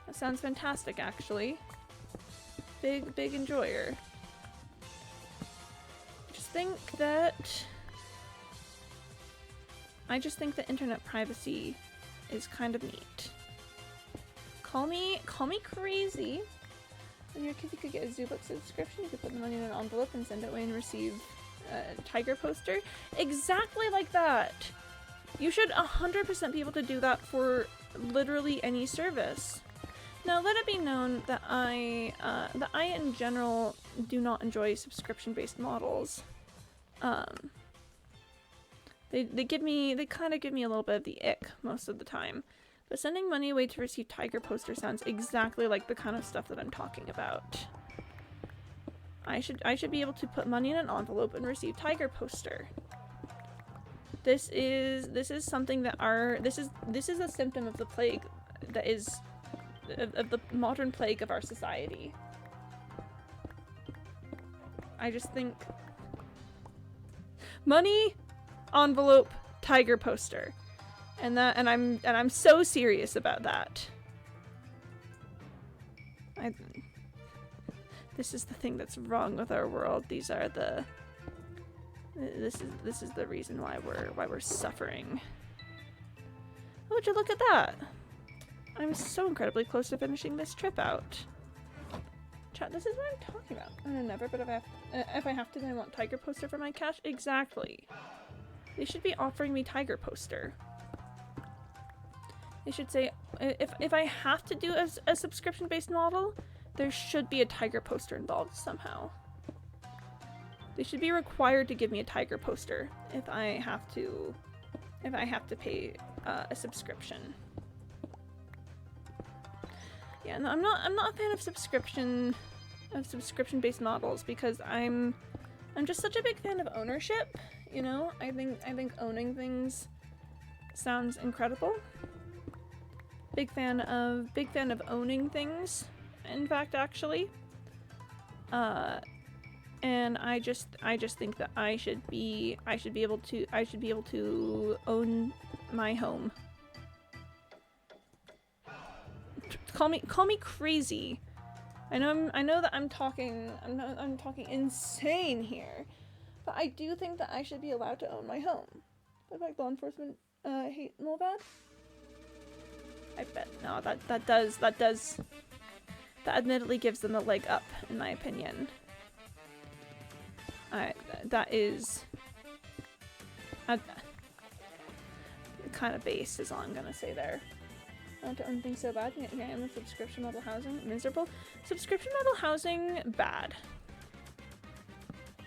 Speaker 1: That sounds fantastic, actually. Big enjoyer. I just think that internet privacy is kind of neat. Call me crazy. When your kid could get a Zoobook subscription, you could put the money in an envelope and send it away and receive a tiger poster. Exactly like that. You should 100% be able to do that for literally any service. Now, let it be known that I in general do not enjoy subscription-based models. They kind of give me a little bit of the ick most of the time. But sending money away to receive tiger poster sounds exactly like the kind of stuff that I'm talking about. I should be able to put money in an envelope and receive tiger poster. This is something that this is a symptom of the plague that is of the modern plague of our society. I just think money, envelope, tiger poster. And I'm so serious about that. This is the thing that's wrong with our world. These are the... This is the reason why we're suffering. Oh, would you look at that? I'm so incredibly close to finishing this trip out. Chat, this is what I'm talking about. I don't never, but if I have to, then I want tiger poster for my cash. Exactly. They should be offering me tiger poster. They should say, if I have to do a subscription-based model, there should be a tiger poster involved somehow. They should be required to give me a tiger poster if I have to pay a subscription. Yeah, no, I'm not a fan of subscription-based models because I'm just such a big fan of ownership. You know, I think owning things sounds incredible. Big fan of owning things. In fact, actually, and I just think that I should be able to own my home. Call me crazy. I know that I'm talking insane here, but I do think that I should be allowed to own my home. In fact, law enforcement hate Mulvad. I bet no, that admittedly gives them a leg up, in my opinion. That is kind of base is all I'm gonna say there. I want to own things so bad. Yeah, I am a subscription model housing. Miserable. Subscription model housing, bad.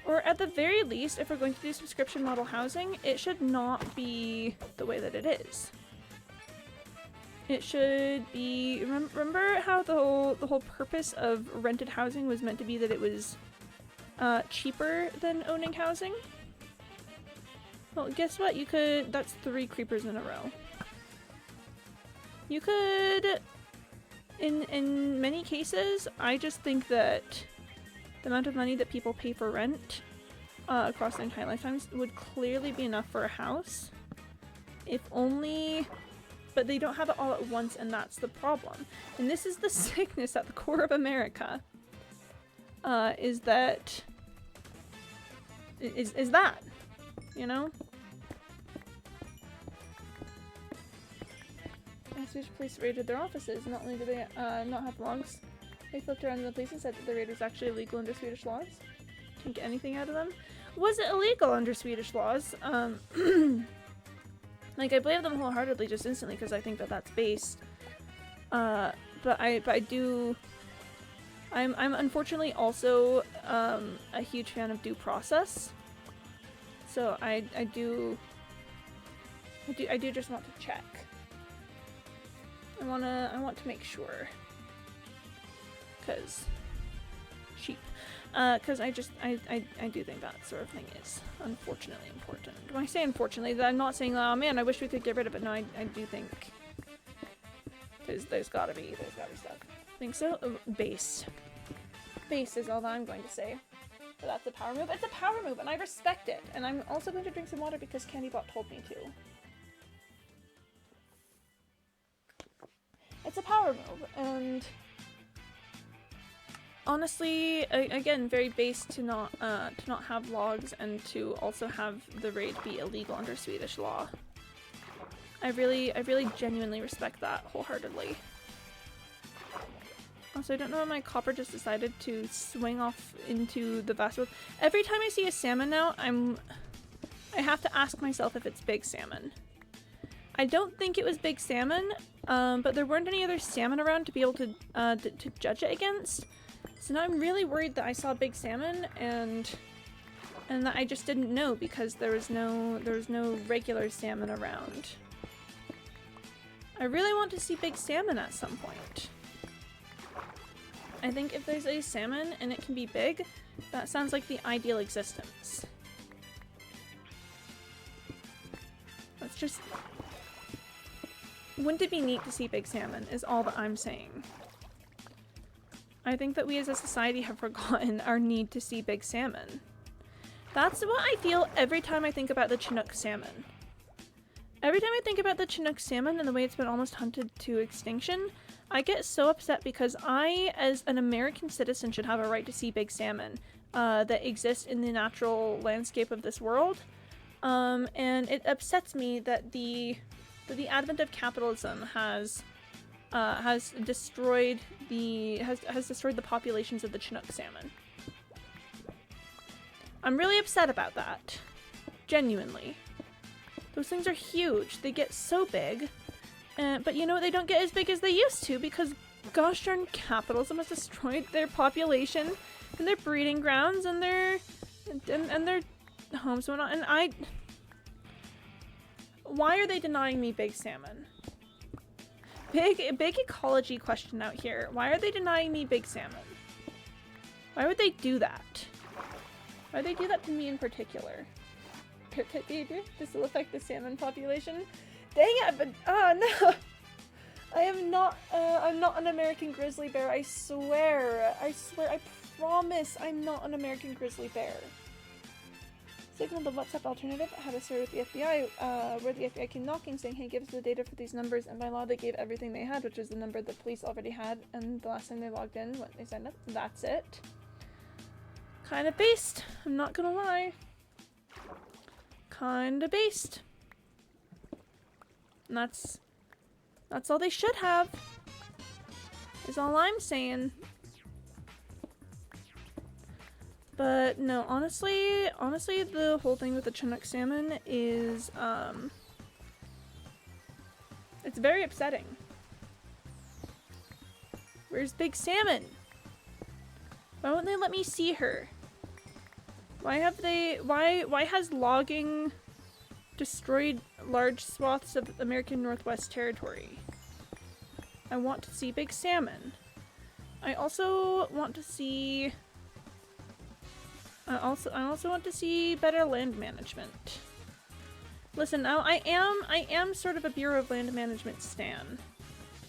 Speaker 1: Or at the very least, if we're going to do subscription model housing, it should not be the way that it is. It should be... Remember how the whole purpose of rented housing was meant to be that it was cheaper than owning housing? Well, guess what? You could... That's 3 creepers in a row. You could... In many cases, I just think that the amount of money that people pay for rent across their entire lifetimes would clearly be enough for a house. If only... But they don't have it all at once, and that's the problem. And this is the sickness at the core of America. Is that, you know? Swedish police raided their offices. Not only do they not have logs, they flipped around to the police and said that the raid was actually illegal under Swedish laws. Didn't get anything out of them. Was it illegal under Swedish laws? Like, I believe them wholeheartedly just instantly because I think that that's based. But I do... I'm unfortunately also a huge fan of due process. So I do just want to check. I want to make sure. Cause sheep. Cause I do think that sort of thing is unfortunately important. When I say unfortunately, I'm not saying, oh man, I wish we could get rid of it. No, I do think there's gotta be stuff. Think so? Base is all that I'm going to say. But that's a power move. It's a power move, and I respect it. And I'm also going to drink some water because CandyBot told me to. It's a power move, and honestly, again, very base to not have logs and to also have the raid be illegal under Swedish law. I really genuinely respect that wholeheartedly. Also, I don't know why my copper just decided to swing off into the vast world. Every time I see a salmon now, I have to ask myself if it's big salmon. I don't think it was big salmon, but there weren't any other salmon around to be able to judge it against. So now I'm really worried that I saw big salmon and that I just didn't know because there was no regular salmon around. I really want to see big salmon at some point. I think if there's a salmon and it can be big, that sounds like the ideal existence. Let's just... Wouldn't it be neat to see big salmon, is all that I'm saying. I think that we as a society have forgotten our need to see big salmon. That's what I feel every time I think about the Chinook salmon. Every time I think about the Chinook salmon and the way it's been almost hunted to extinction, I get so upset because I, as an American citizen, should have a right to see big salmon that exist in the natural landscape of this world. And it upsets me that the advent of capitalism has destroyed the populations of the Chinook salmon. I'm really upset about that. Genuinely. Those things are huge. They get so big. But you know what? They don't get as big as they used to because gosh darn capitalism has destroyed their population and their breeding grounds and their homes and whatnot. And why are they denying me big salmon? Big ecology question out here. Why are they denying me big salmon? Why would they do that? Why would they do that to me in particular? This will affect the salmon population. Dang it, but no. I'm not an American grizzly bear. I swear, I promise I'm not an American grizzly bear. Signal the WhatsApp alternative. I had a story with the FBI, where the FBI came knocking saying, hey, give us the data for these numbers, and by law they gave everything they had, which was the number the police already had, and the last time they logged in, what they signed up, that's it. Kinda based, I'm not gonna lie. Kinda based. And that's all they should have, is all I'm saying. But no, honestly, the whole thing with the Chinook salmon is, it's very upsetting. Where's Big Salmon? Why won't they let me see her? Why has logging destroyed large swaths of American Northwest territory? I want to see Big Salmon. I also want to see better land management. Listen, now I am sort of a Bureau of Land Management stan,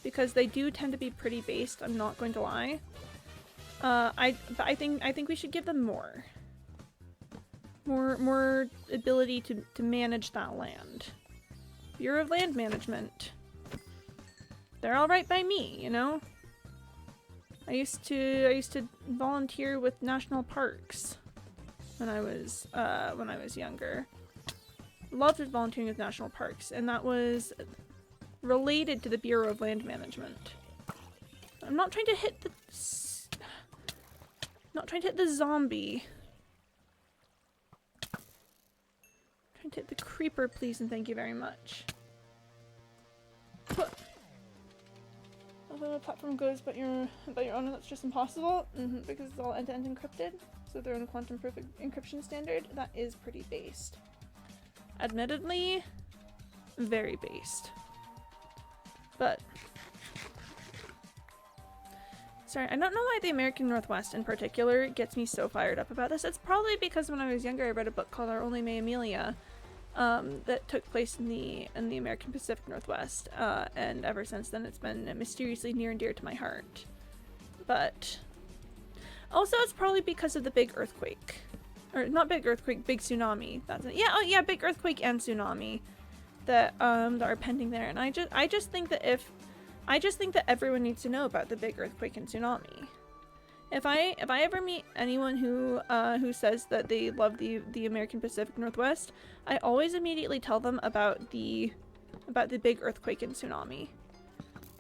Speaker 1: because they do tend to be pretty based, I'm not going to lie. But I think we should give them more ability to manage that land. Bureau of Land Management. They're all right by me, you know? I used to volunteer with national parks when I was younger. Loved volunteering with national parks, and that was related to the Bureau of Land Management. I'm not trying to hit the zombie. I'm trying to hit the creeper, please, and thank you very much. Although the platform goes but your own, that's just impossible, because it's all end-to-end encrypted. So they're on a quantum-proof encryption standard. That is pretty based. Admittedly, very based. But sorry, I don't know why the American Northwest in particular gets me so fired up about this. It's probably because when I was younger I read a book called Our Only May Amelia that took place in the American Pacific Northwest, and ever since then it's been mysteriously near and dear to my heart. But also it's probably because of the big earthquake. Or not big earthquake, big tsunami. That's it. Yeah, oh yeah, big earthquake and tsunami that are pending there. And I just think that everyone needs to know about the big earthquake and tsunami. If I ever meet anyone who says that they love the American Pacific Northwest, I always immediately tell them about the big earthquake and tsunami,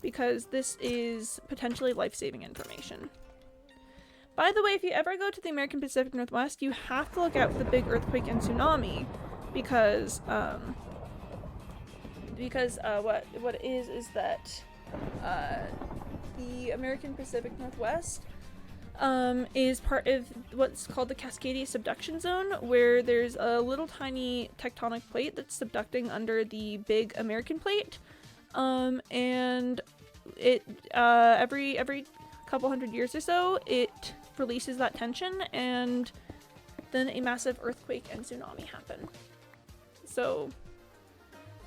Speaker 1: because this is potentially life-saving information. By the way, if you ever go to the American Pacific Northwest, you have to look out for the big earthquake and tsunami, because what it is that the American Pacific Northwest is part of what's called the Cascadia subduction zone, where there's a little tiny tectonic plate that's subducting under the big American plate, and it every couple hundred years or so it releases that tension, and then a massive earthquake and tsunami happen. So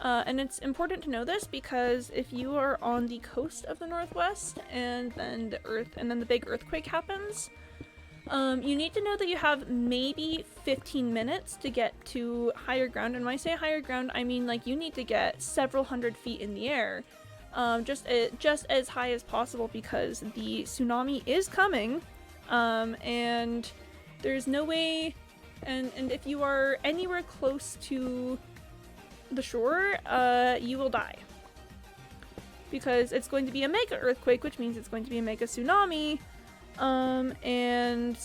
Speaker 1: and it's important to know this because if you are on the coast of the Northwest and then the big earthquake happens, you need to know that you have maybe 15 minutes to get to higher ground. And when I say higher ground, I mean like you need to get several hundred feet in the air just as high as possible, because the tsunami is coming, and there's no way, and if you are anywhere close to the shore, you will die. Because it's going to be a mega earthquake, which means it's going to be a mega tsunami, and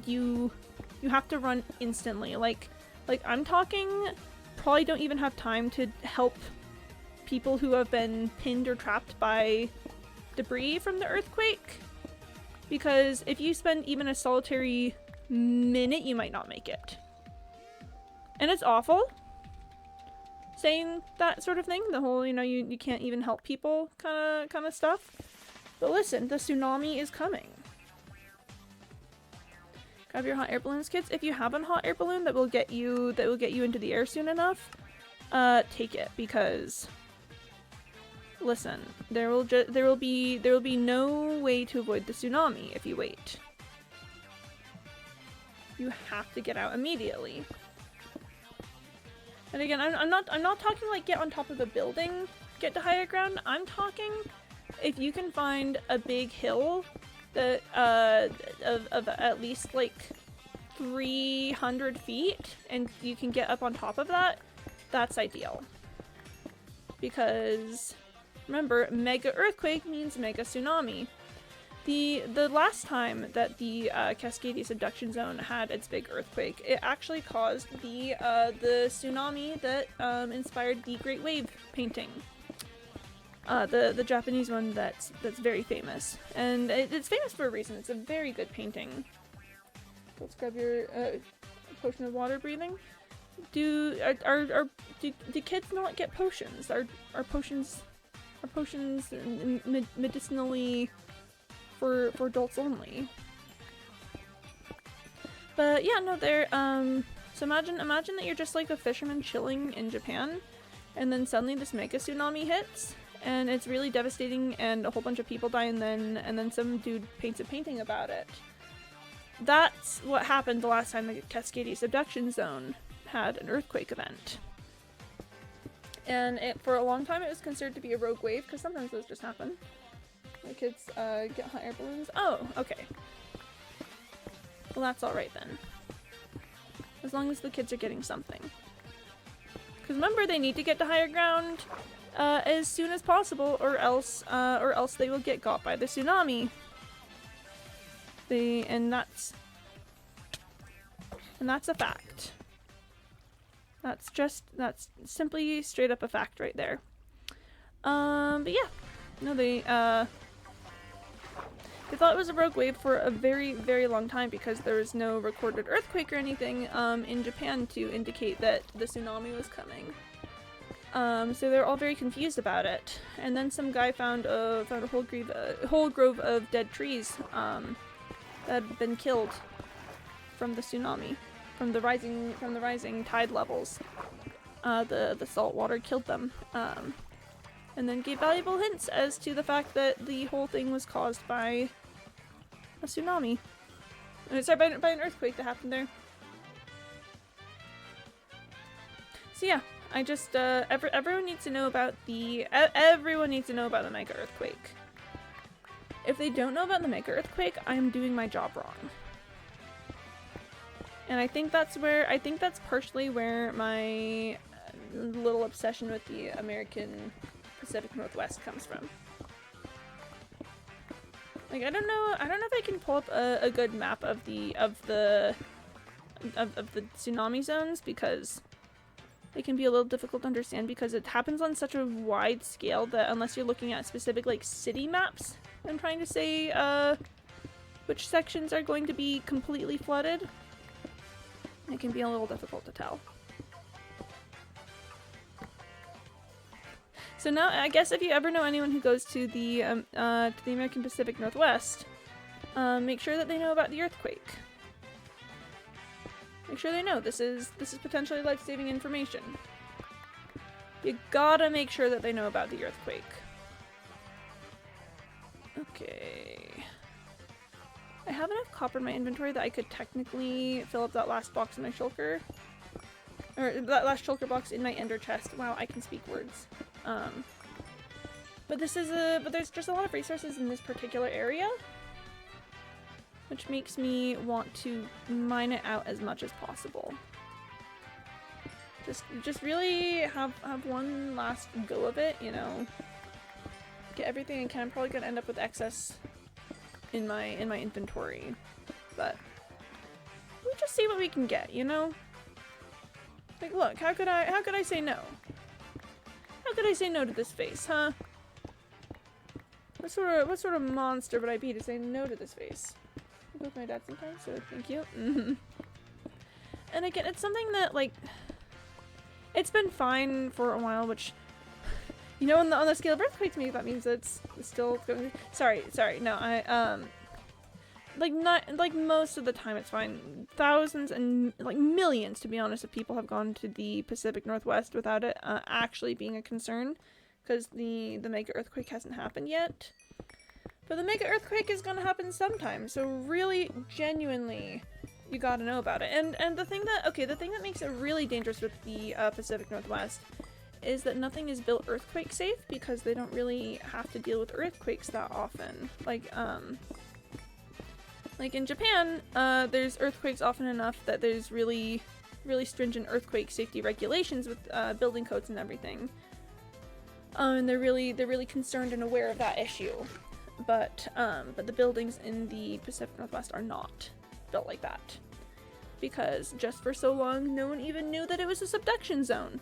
Speaker 1: you have to run instantly. Like I'm talking, probably don't even have time to help people who have been pinned or trapped by debris from the earthquake, because if you spend even a solitary minute, you might not make it. And it's awful saying that sort of thing, the whole, you know, you can't even help people kind of stuff. But listen, the tsunami is coming. Grab your hot air balloons, kids. If you have a hot air balloon that will get you into the air soon enough, take it, because listen, there will be no way to avoid the tsunami if you wait. You have to get out immediately. And again, I'm not talking like get on top of a building, get to higher ground. I'm talking if you can find a big hill that of at least like 300 feet, and you can get up on top of that, that's ideal. Because remember, mega earthquake means mega tsunami. The last time that the Cascadia subduction zone had its big earthquake, it actually caused the tsunami that inspired the Great Wave painting. The Japanese one that's very famous, and it's famous for a reason. It's a very good painting. Let's grab your potion of water breathing. Do kids not get potions? Are potions medicinally for adults only? But yeah, no, they're so imagine that you're just like a fisherman chilling in Japan, and then suddenly this mega tsunami hits, and it's really devastating, and a whole bunch of people die, and then some dude paints a painting about it. That's what happened the last time the Cascadia subduction zone had an earthquake event. And for a long time it was considered to be a rogue wave, because sometimes those just happen. The kids get hot air balloons. Oh, okay. Well, that's alright then. As long as the kids are getting something. Because remember, they need to get to higher ground as soon as possible, or else they will get got by the tsunami. And that's a fact. That's simply straight up a fact right there. But yeah, no, they thought it was a rogue wave for a very, very long time, because there was no recorded earthquake or anything in Japan to indicate that the tsunami was coming. So they're all very confused about it. And then some guy found a whole grove of dead trees that had been killed from the tsunami, from the rising tide levels. The salt water killed them. And then gave valuable hints as to the fact that the whole thing was caused by a tsunami. Sorry, by an earthquake that happened there. So yeah, I just everyone needs to know about the mega earthquake. If they don't know about the mega earthquake, I am doing my job wrong. And I think that's partially where my little obsession with the American Pacific Northwest comes from. Like, I don't know if I can pull up a good map of the tsunami zones, because they can be a little difficult to understand, because it happens on such a wide scale that unless you're looking at specific like city maps and trying to say which sections are going to be completely flooded, it can be a little difficult to tell. So now, I guess if you ever know anyone who goes to the American Pacific Northwest, make sure that they know about the earthquake. Make sure they know this is potentially life-saving information. You gotta make sure that they know about the earthquake. Okay. I have enough copper in my inventory that I could technically fill up that last box in my shulker. Or that last shulker box in my ender chest. Wow, I can speak words. But there's just a lot of resources in this particular area, which makes me want to mine it out as much as possible. Just really have one last go of it, you know. Get everything I can. I'm probably gonna end up with excess in my inventory, but we just see what we can get, you know. Like, look, how could I say no? How could I say no to this face, huh? What sort of monster would I be to say no to this face? I go with my dad sometimes, so thank you. And again, it's something that, like, it's been fine for a while, which, you know, on the scale of earthquakes, maybe that means it's still going. Sorry, no, like most of the time it's fine. Thousands and like millions, to be honest, of people have gone to the Pacific Northwest without it actually being a concern, because the mega earthquake hasn't happened yet. But the mega earthquake is gonna happen sometime, so really, genuinely, you gotta know about it. And the thing that makes it really dangerous with the Pacific Northwest is that nothing is built earthquake safe, because they don't really have to deal with earthquakes that often. Like in Japan, there's earthquakes often enough that there's really stringent earthquake safety regulations with building codes and everything. And they're really concerned and aware of that issue. But the buildings in the Pacific Northwest are not built like that, because just for so long, no one even knew that it was a subduction zone.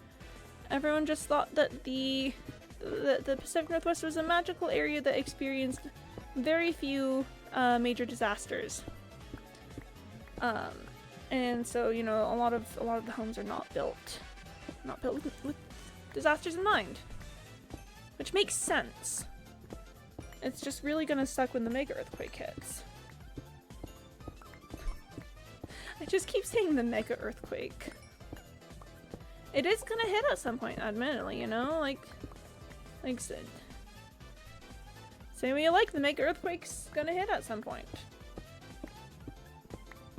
Speaker 1: Everyone just thought that the Pacific Northwest was a magical area that experienced very few major disasters. And so, you know, a lot of the homes are not built with disasters in mind, which makes sense. It's just really gonna suck when the mega earthquake hits. I just keep saying the mega earthquake. It is gonna hit at some point, admittedly, you know, like said. Say what you like, the mega earthquake's gonna hit at some point.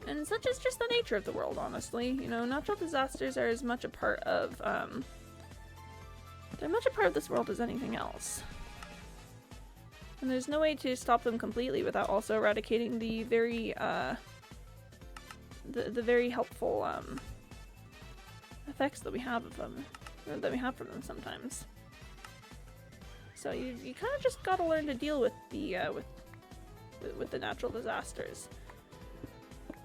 Speaker 1: And such is just the nature of the world, honestly. You know, natural disasters are as much a part of, they're much a part of this world as anything else. And there's no way to stop them completely without also eradicating the very, the very helpful, effects that we have of them, or that we have from them sometimes. So you kind of just gotta learn to deal with the with the natural disasters.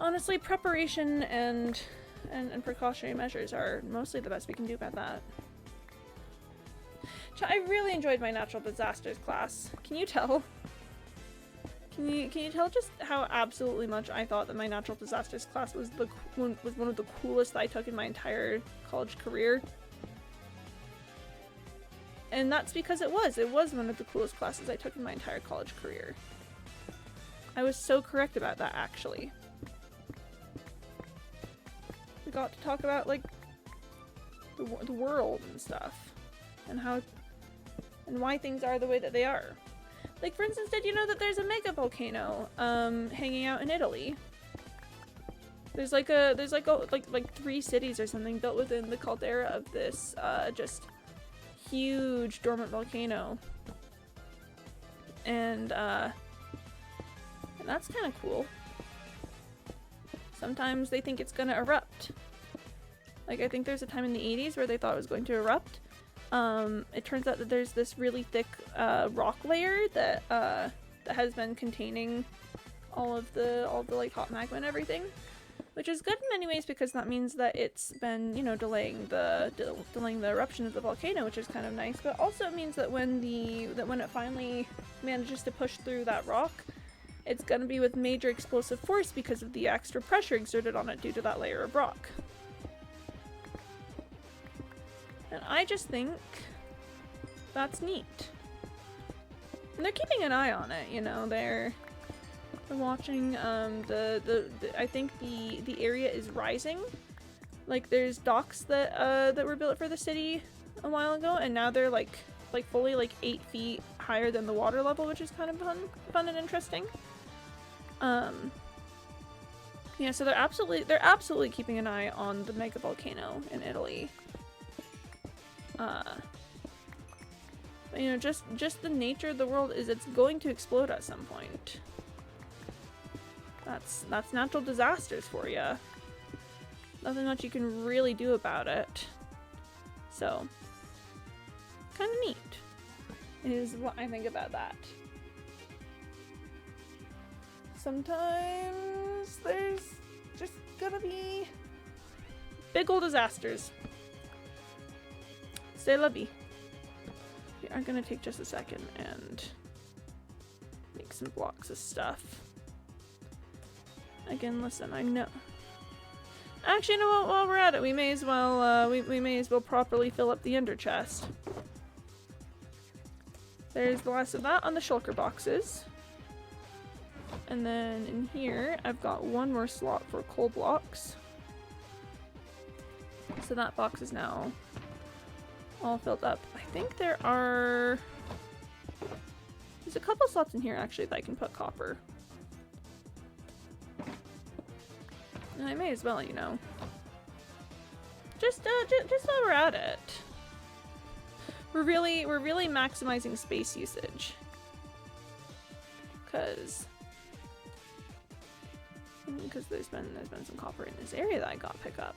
Speaker 1: Honestly, preparation and precautionary measures are mostly the best we can do about that. I really enjoyed my natural disasters class. Can you tell? Can you tell just how absolutely much I thought that my natural disasters class was one of the coolest that I took in my entire college career? And that's because it was one of the coolest classes I took in my entire college career. I was so correct about that, actually. We got to talk about, like, the world and stuff, and how, and why things are the way that they are. Like, for instance, did you know that there's a mega volcano, hanging out in Italy? There's like 3 cities or something built within the caldera of this, just huge dormant volcano. And that's kind of cool. Sometimes they think it's gonna erupt. Like, I think there's a time in the 80s where they thought it was going to erupt. It turns out that there's this really thick rock layer that has been containing all the like hot magma and everything, which is good in many ways because that means that it's been, you know, delaying the eruption of the volcano, which is kind of nice. But also it means that when it finally manages to push through that rock, it's gonna be with major explosive force because of the extra pressure exerted on it due to that layer of rock. And I just think that's neat. And they're keeping an eye on it, you know, they're watching, I think the area is rising. Like, there's docks that were built for the city a while ago, and now they're like fully like 8 feet higher than the water level, which is kind of fun and interesting. Yeah, so they're absolutely keeping an eye on the mega volcano in Italy. But, you know, just the nature of the world is it's going to explode at some point. That's natural disasters for you. Nothing much you can really do about it. So, kind of neat is what I think about that. Sometimes there's just gonna be big ol' disasters. C'est la vie. We are gonna take just a second and make some blocks of stuff. Again, listen, I know. Actually, you know what? While we're at it, we may as well we may as well properly fill up the ender chest. There's the last of that on the shulker boxes. And then in here, I've got one more slot for coal blocks. So that box is now all filled up. I think there's a couple slots in here actually that I can put copper. And I may as well, you know. Just while we're at it. We're really maximizing space usage. Because there's been some copper in this area that I got pick up.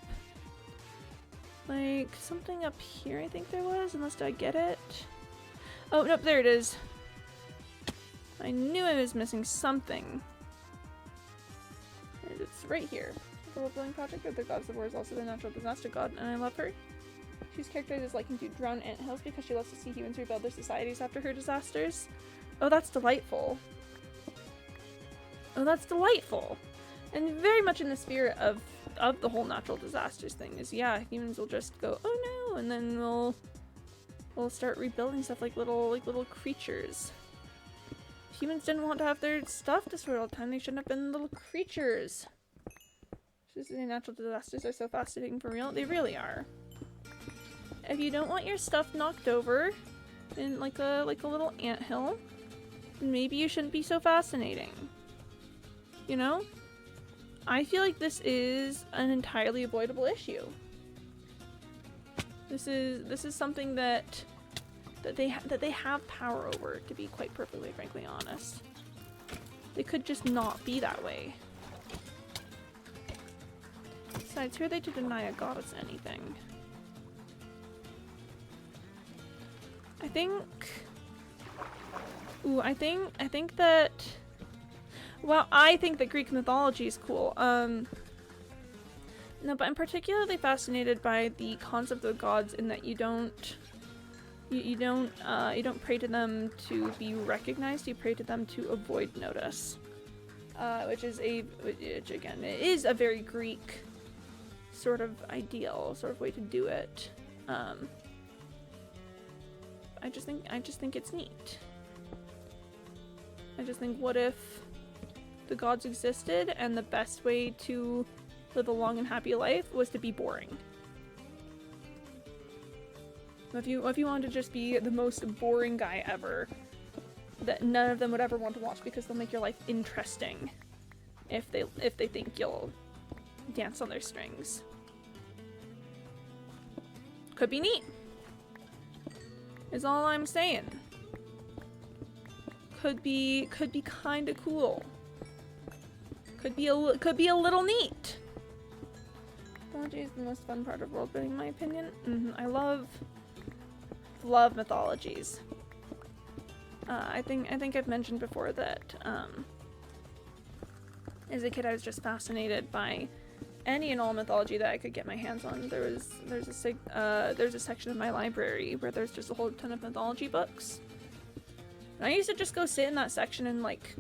Speaker 1: Like something up here I think there was, unless did I get it? Oh nope, there it is. I knew I was missing something. It's right here. The world building project of the gods of war is also the natural disaster god, and I love her. She's characterized as liking to drown anthills because she loves to see humans rebuild their societies after her disasters. Oh, that's delightful. Oh, that's delightful. And very much in the spirit of the whole natural disasters thing is, yeah, humans will just go, oh no, and then we'll start rebuilding stuff like little creatures. If humans didn't want to have their stuff destroyed all the time, they shouldn't have been little creatures. Just the natural disasters are so fascinating for real. They really are. If you don't want your stuff knocked over in like a little anthill, maybe you shouldn't be so fascinating. You know? I feel like this is an entirely avoidable issue. This is something that they have power over, to be quite perfectly frankly honest. They could just not be that way. Besides, who are they to deny a goddess anything? I think that, well, I think that Greek mythology is cool. No, but I'm particularly fascinated by the concept of gods in that you don't pray to them to be recognized, you pray to them to avoid notice. Which again, it is a very Greek sort of ideal, sort of way to do it. I just think it's neat. I just think, what if the gods existed and the best way to live a long and happy life was to be boring? If you wanted to just be the most boring guy ever, that none of them would ever want to watch because they'll make your life interesting if they think you'll dance on their strings. Could be neat. Is all I'm saying. Could be kind of cool. Could be a little neat. Mythology is the most fun part of world building, in my opinion. I love mythologies. I think I've mentioned before that as a kid I was just fascinated by any and all mythology that I could get my hands on. There's a section of my library where there's just a whole ton of mythology books. And I used to just go sit in that section and like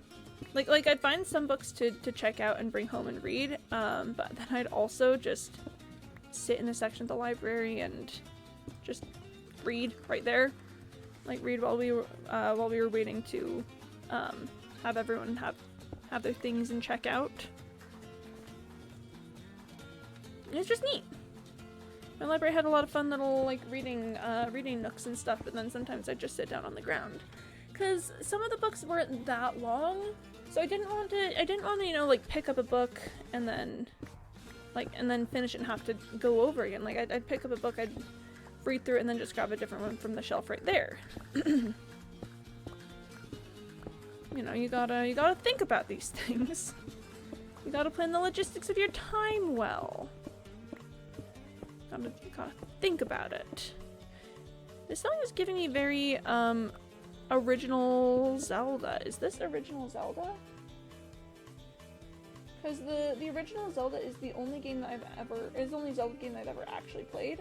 Speaker 1: I'd find some books to check out and bring home and read, but then I'd also just sit in the section of the library and just read right there. Like read while we were waiting to have everyone have their things and check out. And it's just neat. My library had a lot of fun little like reading nooks and stuff, but then sometimes I'd just sit down on the ground. Cause some of the books weren't that long, so I didn't want to, you know, like pick up a book and then finish it and have to go over again. Like I'd pick up a book, I'd breathe through it and then just grab a different one from the shelf right there. You know, you gotta think about these things. You gotta plan the logistics of your time well. Gotta think about it. This song is giving me very, original Zelda. Is this original Zelda? Because the original Zelda is the only game that is the only Zelda game that I've ever actually played.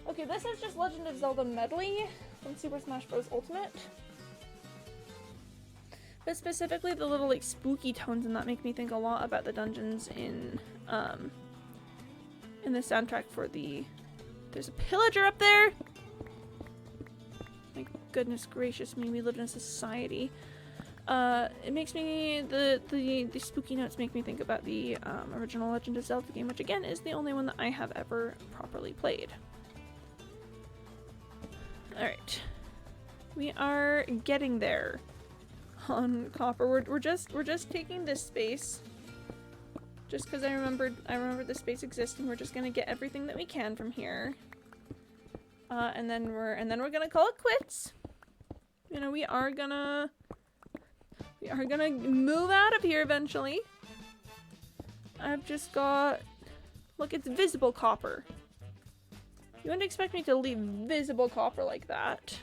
Speaker 1: Okay, this is just Legend of Zelda Medley from Super Smash Bros. Ultimate. But specifically the little, like, spooky tones in that make me think a lot about the dungeons in the soundtrack for the... There's a pillager up there! My goodness gracious me, we live in a society. It makes me... The spooky notes make me think about the original Legend of Zelda game, which again is the only one that I have ever properly played. Alright. We are getting there on Copper. We're just taking this space. Just because I remembered the space existing. We're just gonna get everything that we can from here. And then we're gonna call it quits. You know, we are gonna move out of here eventually. I've just got... Look, it's visible copper. You wouldn't expect me to leave visible copper like that.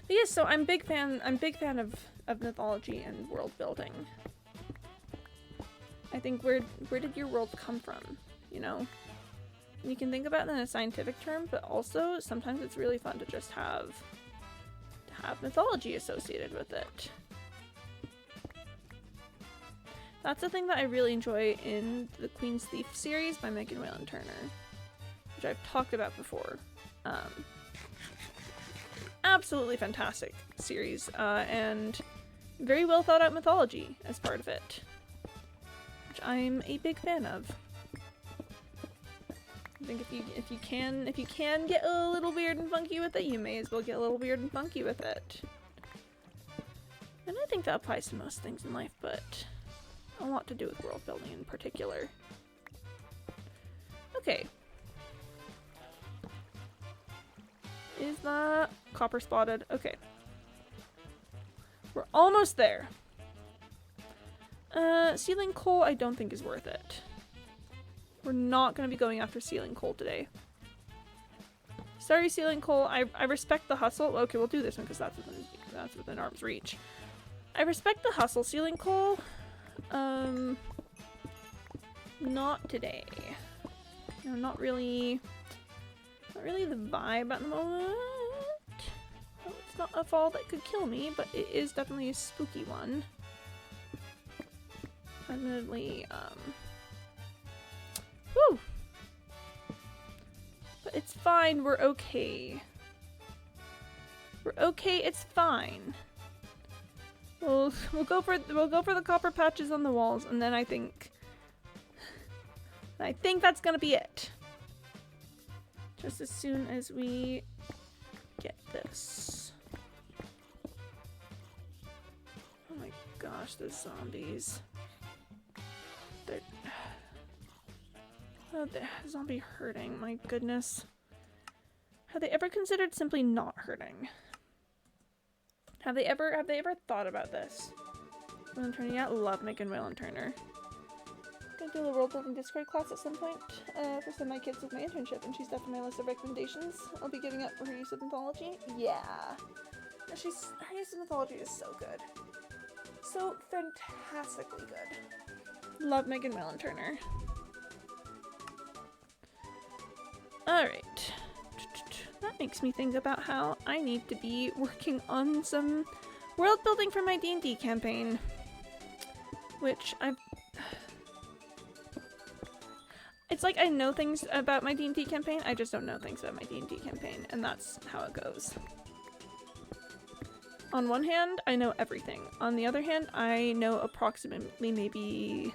Speaker 1: But yes, so I'm big fan of mythology and world building. I think where did your world come from, you know? And you can think about it in a scientific term, but also sometimes it's really fun to just have mythology associated with it. That's the thing that I really enjoy in the Queen's Thief series by Megan Whalen Turner, which I've talked about before. Absolutely fantastic series, and very well thought out mythology as part of it, which I'm a big fan of. I think if you can get a little weird and funky with it, you may as well get a little weird and funky with it. And I think that applies to most things in life, but a lot to do with world building in particular. Okay. Is that copper spotted? Okay. We're almost there. Sealing coal I don't think is worth it. We're not going to be going after sealing coal today. Sorry, sealing coal. I respect the hustle. Okay, we'll do this one because that's within arm's reach. I respect the hustle. Sealing coal, not today. No, not really the vibe at the moment. Oh, it's not a fall that could kill me, but it is definitely a spooky one. Admittedly, whew! But it's fine, we're okay. We're okay, it's fine. We'll go for the copper patches on the walls, and then I think that's gonna be it. Just as soon as we get this. Oh my gosh, those zombies. Oh, the zombie hurting, my goodness. Have they ever considered simply not hurting? Have they ever thought about this? Whalen Turner, yeah, love Megan Whalen Turner. Gonna do a world building Discord class at some point for some of my kids with my internship, and she's definitely my list of recommendations. I'll be giving up for her use of mythology. Yeah. Her use of mythology is so good. So fantastically good. Love Megan Whalen Turner. Alright. That makes me think about how I need to be working on some world building for my D&D campaign. Which it's like I know things about my D&D campaign, I just don't know things about my D&D campaign, and that's how it goes. On one hand, I know everything. On the other hand, I know approximately maybe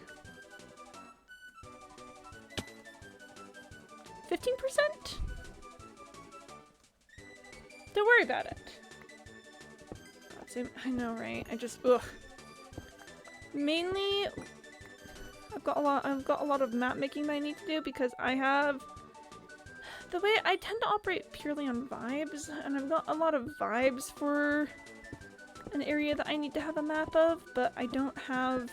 Speaker 1: 15%? Don't worry about it. I know, right? I just, ugh. Mainly, got a lot of map making that I need to do because I have the way I tend to operate purely on vibes, and I've got a lot of vibes for an area that I need to have a map of, but I don't have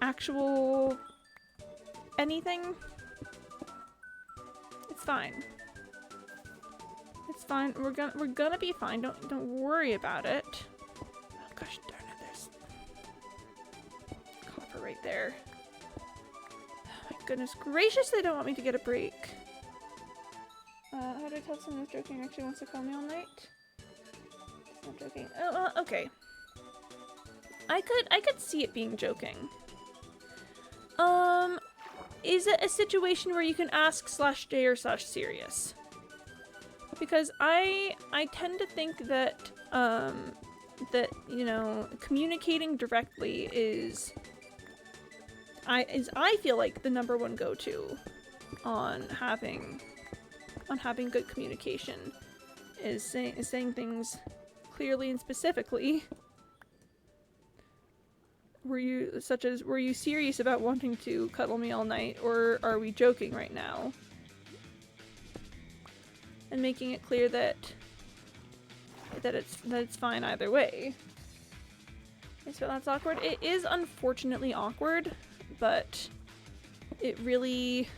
Speaker 1: actual anything. It's fine. It's fine. We're gonna be fine. Don't worry about it. Oh gosh darn it, there's copper right there. Oh my goodness gracious, they don't want me to get a break. How do I tell someone who's joking actually wants to call me all night? Not joking. Oh, okay. I could see it being joking. Is it a situation where you can ask /J or /serious? Because I tend to think that that, you know, communicating directly is I feel like the #1 go-to on having good communication is saying things clearly and specifically. Were you serious about wanting to cuddle me all night, or are we joking right now? And making it clear that it's fine either way. Okay, so that's awkward. It is unfortunately awkward, but it really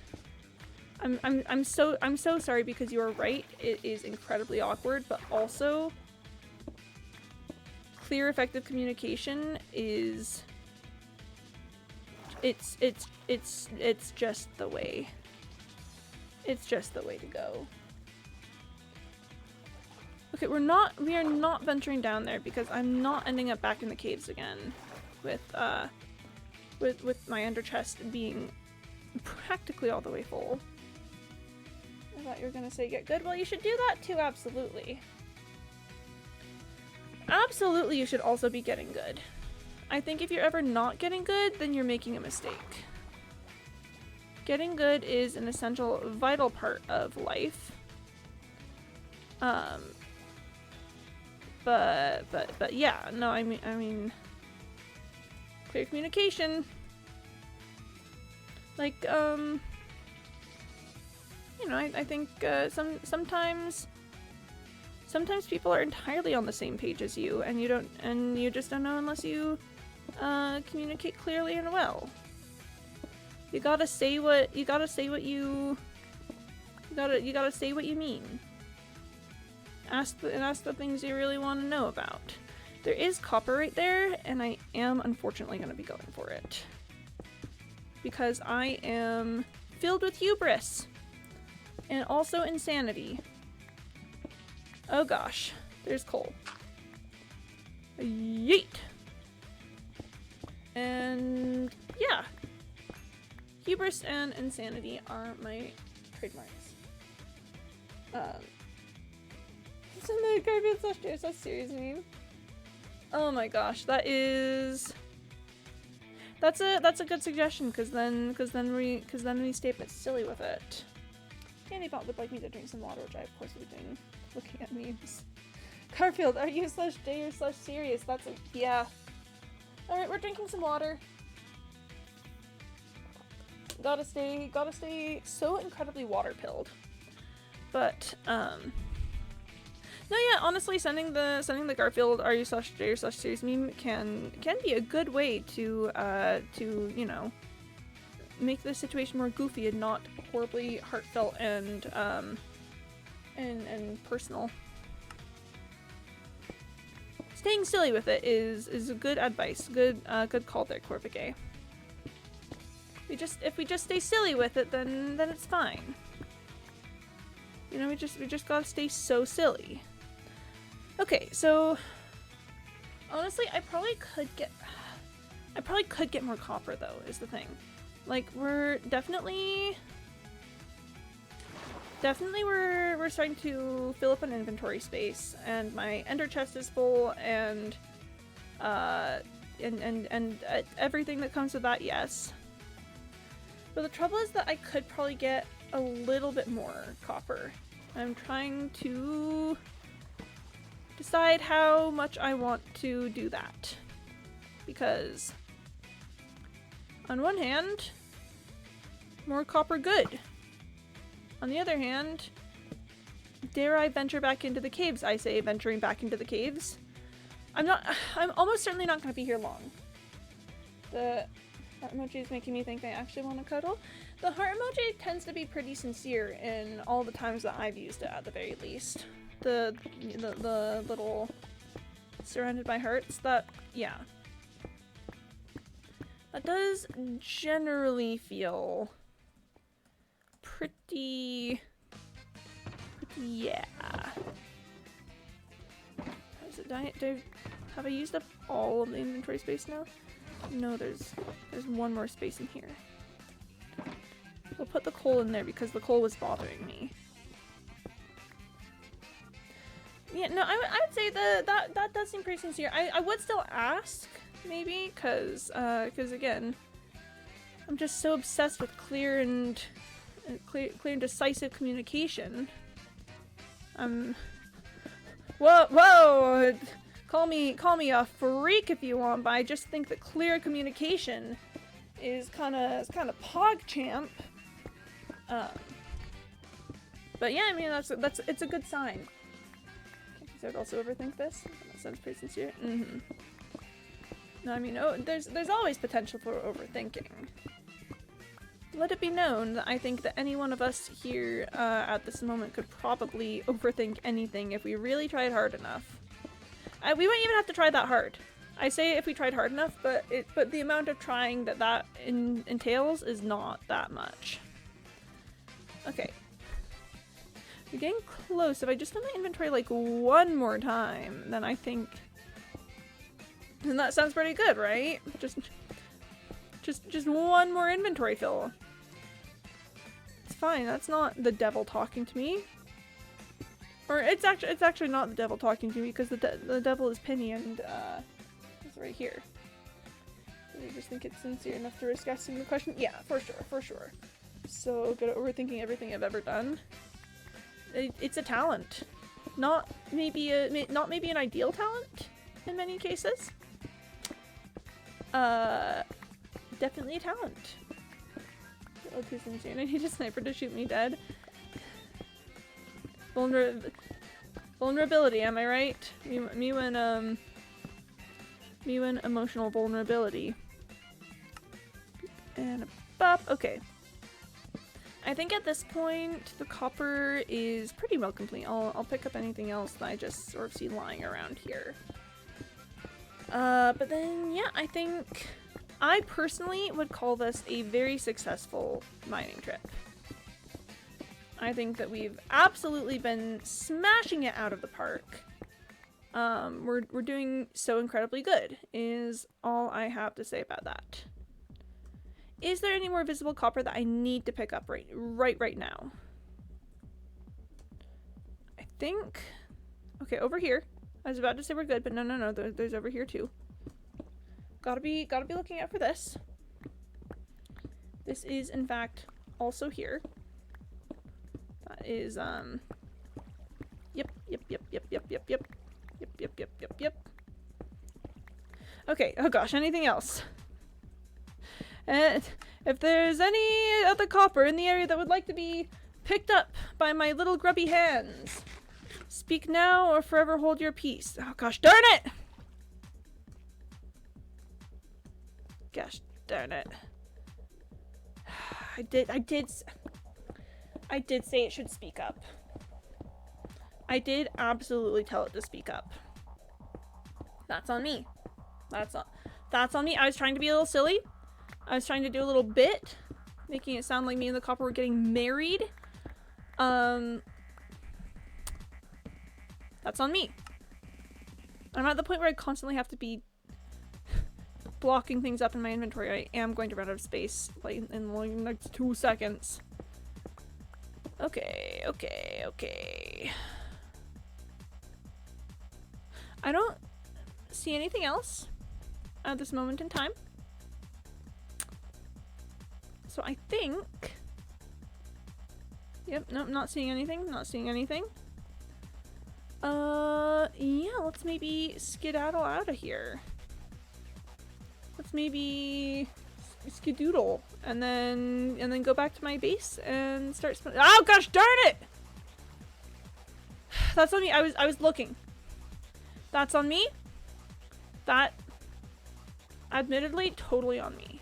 Speaker 1: I'm so sorry because you are right. It is incredibly awkward, but also clear, effective communication is it's just the way. It's just the way to go. Okay, we are not venturing down there because I'm not ending up back in the caves again with my ender chest being practically all the way full. I thought you were gonna say get good. Well, you should do that too, absolutely. Absolutely, you should also be getting good. I think if you're ever not getting good, then you're making a mistake. Getting good is an essential, vital part of life. But yeah, no, I mean, clear communication. Like, you know, I think sometimes people are entirely on the same page as you, and you just don't know unless you communicate clearly and well. You gotta say what you say what you mean. Ask the things you really want to know about. There is copper right there, and I am unfortunately going to be going for it. Because I am filled with hubris. And also insanity. Oh gosh. There's coal. Yeet! And yeah. Hubris and insanity are my trademarks. The garbage /J / series name. Oh my gosh, that's a good suggestion because then we stay a bit silly with it. Candybot would like me to drink some water, which I of course will be doing, looking at memes. Garfield, are you /J or /serious? That's a yeah. All right, we're drinking some water. Gotta stay so incredibly water pilled. But no, yeah, honestly, sending the Garfield "Are you /J or /serious" meme can be a good way to you know, make the situation more goofy and not horribly heartfelt and personal. Staying silly with it is a good advice. Good call there, Corvigay. If we just stay silly with it, then it's fine. You know, we just gotta stay so silly. Okay, so honestly, I probably could get more copper though, is the thing. Like, we're definitely we're starting to fill up an inventory space, and my ender chest is full, and everything that comes with that, yes. But the trouble is that I could probably get a little bit more copper. I'm trying to decide how much I want to do that, because On one hand, more copper good. On the other hand, dare I venture back into the caves? I say, venturing back into the caves. I'm almost certainly not going to be here long. The heart emoji is making me think I actually want to cuddle. The heart emoji tends to be pretty sincere in all the times that I've used it, at the very least. The little surrounded by hearts, that, yeah. That does generally feel pretty, yeah. Have I used up all of the inventory space now? No, there's one more space in here. We'll put the coal in there because the coal was bothering me. Yeah, no, I would say that does seem pretty sincere. I would still ask, maybe, because again, I'm just so obsessed with clear and decisive communication. Whoa! Call me a freak if you want, but I just think that clear communication is kind of PogChamp. But yeah, I mean it's a good sign. I would also overthink this. That sounds pretty sincere. Mm-hmm. No, I mean, there's always potential for overthinking. Let it be known that I think that any one of us here at this moment could probably overthink anything if we really tried hard enough. We wouldn't even have to try that hard. I say if we tried hard enough, but the amount of trying that entails is not that much. Okay. We're getting close. If I just fill my inventory like one more time, then I think... And that sounds pretty good, right? Just one more inventory fill. It's fine. That's not the devil talking to me. Or it's actually not the devil talking to me because the devil is Penny and it's right here. Do you just think it's sincere enough to risk asking the question? Yeah, for sure. So good at overthinking everything I've ever done. It's a talent, not maybe an ideal talent in many cases. Definitely a talent. Oh, too sincere. I need a sniper to shoot me dead. Vulnerability, am I right? Me when emotional vulnerability. And a bop. Okay. I think at this point the copper is pretty well complete. I'll pick up anything else that I just sort of see lying around here. But then yeah, I think I personally would call this a very successful mining trip. I think that we've absolutely been smashing it out of the park. We're doing so incredibly good, is all I have to say about that. Is there any more visible copper that I need to pick up right now? I think... Okay, over here. I was about to say we're good, but no, there's over here too. Gotta be looking out for this. This is, in fact, also here. That is, Yep. Okay, oh gosh, anything else? And if there's any other copper in the area that would like to be picked up by my little grubby hands, speak now or forever hold your peace. Oh gosh, darn it! Gosh, darn it. I did say it should speak up. I did absolutely tell it to speak up. That's on me. That's on me. I was trying to be a little silly. I was trying to do a little bit, making it sound like me and the copper were getting married. That's on me. I'm at the point where I constantly have to be blocking things up in my inventory. I am going to run out of space like in the next 2 seconds. Okay. I don't see anything else at this moment in time. So I think... Yep, nope, not seeing anything. Yeah, let's maybe skedaddle out of here. Let's maybe skedoodle, and then go back to my base and start. Oh gosh, darn it! That's on me. I was looking. That's on me. That, admittedly, totally on me.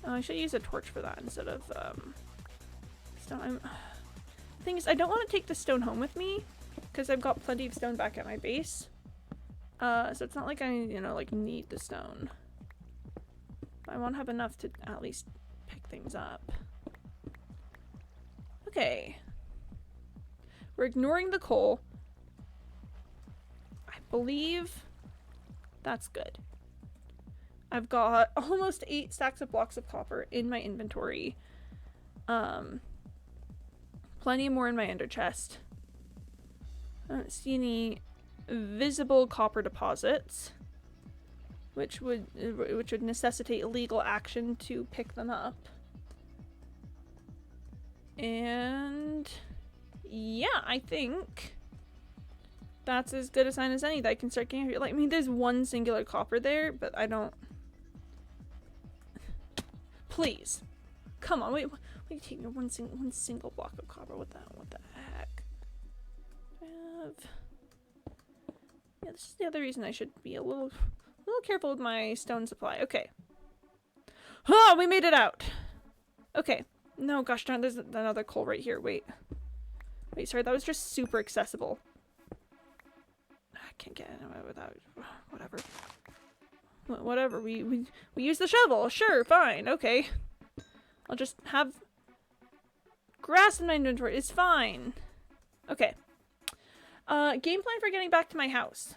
Speaker 1: I should use a torch for that instead of stone. The thing is, I don't want to take the stone home with me because I've got plenty of stone back at my base. So it's not like I, like need the stone. I want to have enough to at least pick things up. Okay. We're ignoring the coal. I believe that's good. I've got almost 8 stacks of blocks of copper in my inventory. Plenty more in my ender chest. I don't see any visible copper deposits, which would necessitate legal action to pick them up. And yeah, I think that's as good a sign as any that I can start getting. Like, I mean, there's one singular copper there, but I don't. Please, come on, wait. You take me one single block of copper. What the heck? Yeah, this is the other reason I should be a little careful with my stone supply. Okay. Oh, we made it out. Okay. No, gosh darn, there's another coal right here. Wait, sorry, that was just super accessible. I can't get anywhere without. Whatever. We use the shovel. Sure, fine. Okay. I'll just have grass in my inventory. It's fine. Okay. Game plan for getting back to my house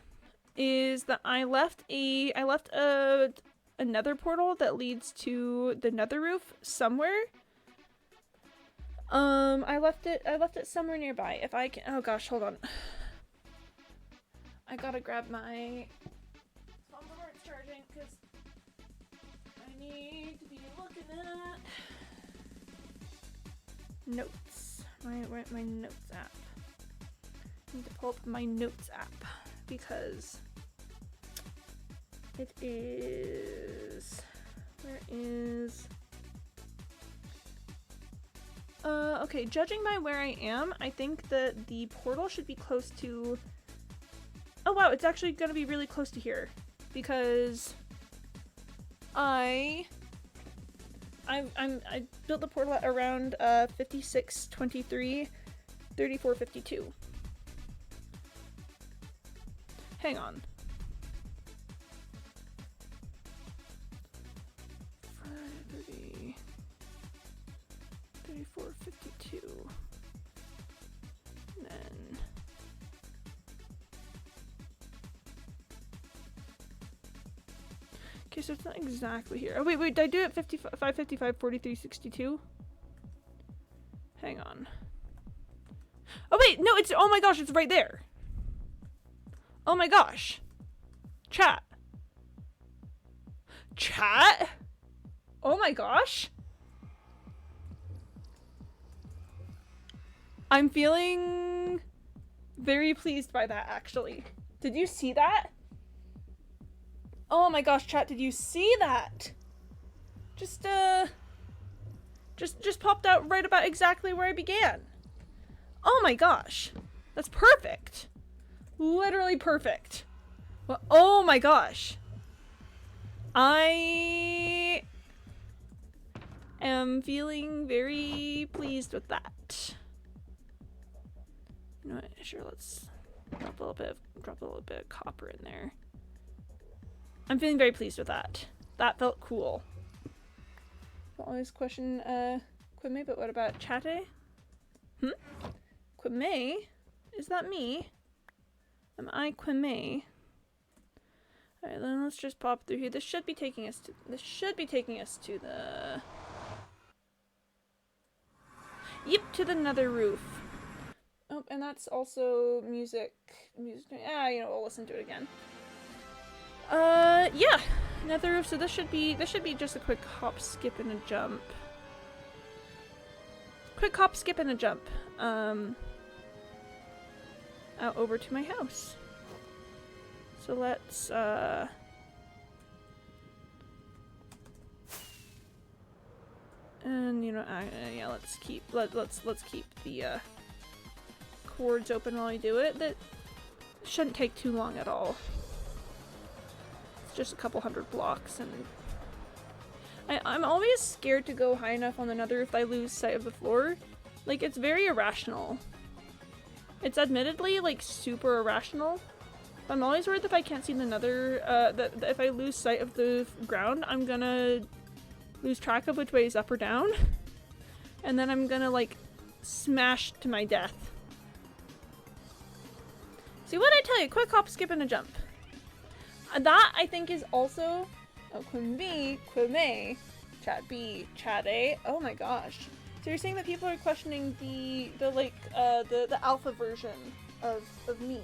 Speaker 1: is that I left a nether portal that leads to the nether roof somewhere. I left it somewhere nearby. If I can, oh gosh, hold on. I gotta grab my phone before it's charging because I need to be looking at notes. My notes app. I need to pull up my notes app because it is. Where is? Okay, judging by where I am, I think that the portal should be close to. Oh wow, it's actually gonna be really close to here because I built the portal at around 5623 3452. Hang on. 30 3452. And then okay, so it's not exactly here. Oh wait, did I do it 555 4362? Hang on. Oh wait, no, it's, oh my gosh, it's right there. Oh my gosh. Chat. Oh my gosh. I'm feeling very pleased by that, actually. Did you see that? Oh my gosh, chat, did you see that? Just popped out right about exactly where I began. Oh my gosh. That's perfect. Literally perfect. Well, oh my gosh. I am feeling very pleased with that. You know what? Sure, let's drop a little bit of copper in there. I'm feeling very pleased with that. That felt cool. I'll always question Quime, but what about Chate? Quime? Is that me? Am I Quime? Alright, then let's just pop through here. This should be taking us to the to the nether roof. Oh, and that's also music. We'll listen to it again. Yeah, nether roof. So this should be just a quick hop, skip, and a jump. Quick hop, skip, and a jump. Out over to my house. So let's And you know, yeah, let's keep the cords open while I do it. That shouldn't take too long at all. It's just a couple hundred blocks, and I'm always scared to go high enough on the nether if I lose sight of the floor. Like, it's very irrational. It's admittedly like super irrational. I'm always worried that if I can't see the nether, that if I lose sight of the ground, I'm gonna lose track of which way is up or down. And then I'm gonna like smash to my death. See what I tell you, quick hop, skip, and a jump. That I think is also, oh, Quim B, Quim A, Chat B, Chat A, oh my gosh. So you're saying that people are questioning the alpha version of me.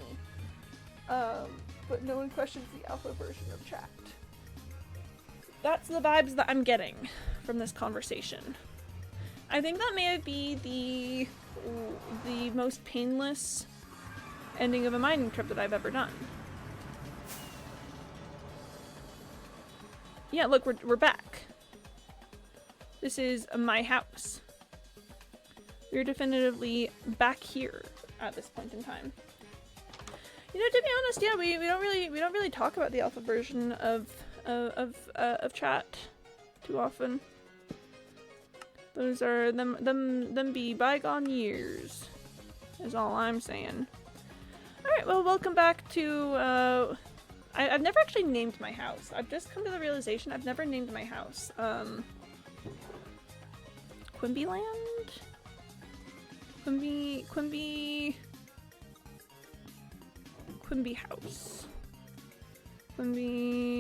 Speaker 1: But no one questions the alpha version of chat. That's the vibes that I'm getting from this conversation. I think that may be the most painless ending of a mining trip that I've ever done. Yeah, look, we're back. This is my house. We're definitively back here at this point in time. You know, to be honest, yeah, we don't really talk about the alpha version of chat too often. Those are them be bygone years, is all I'm saying. All right, well, welcome back to. I've never actually named my house. I've just come to the realization I've never named my house. Quimby Land? Quimby House. Quimby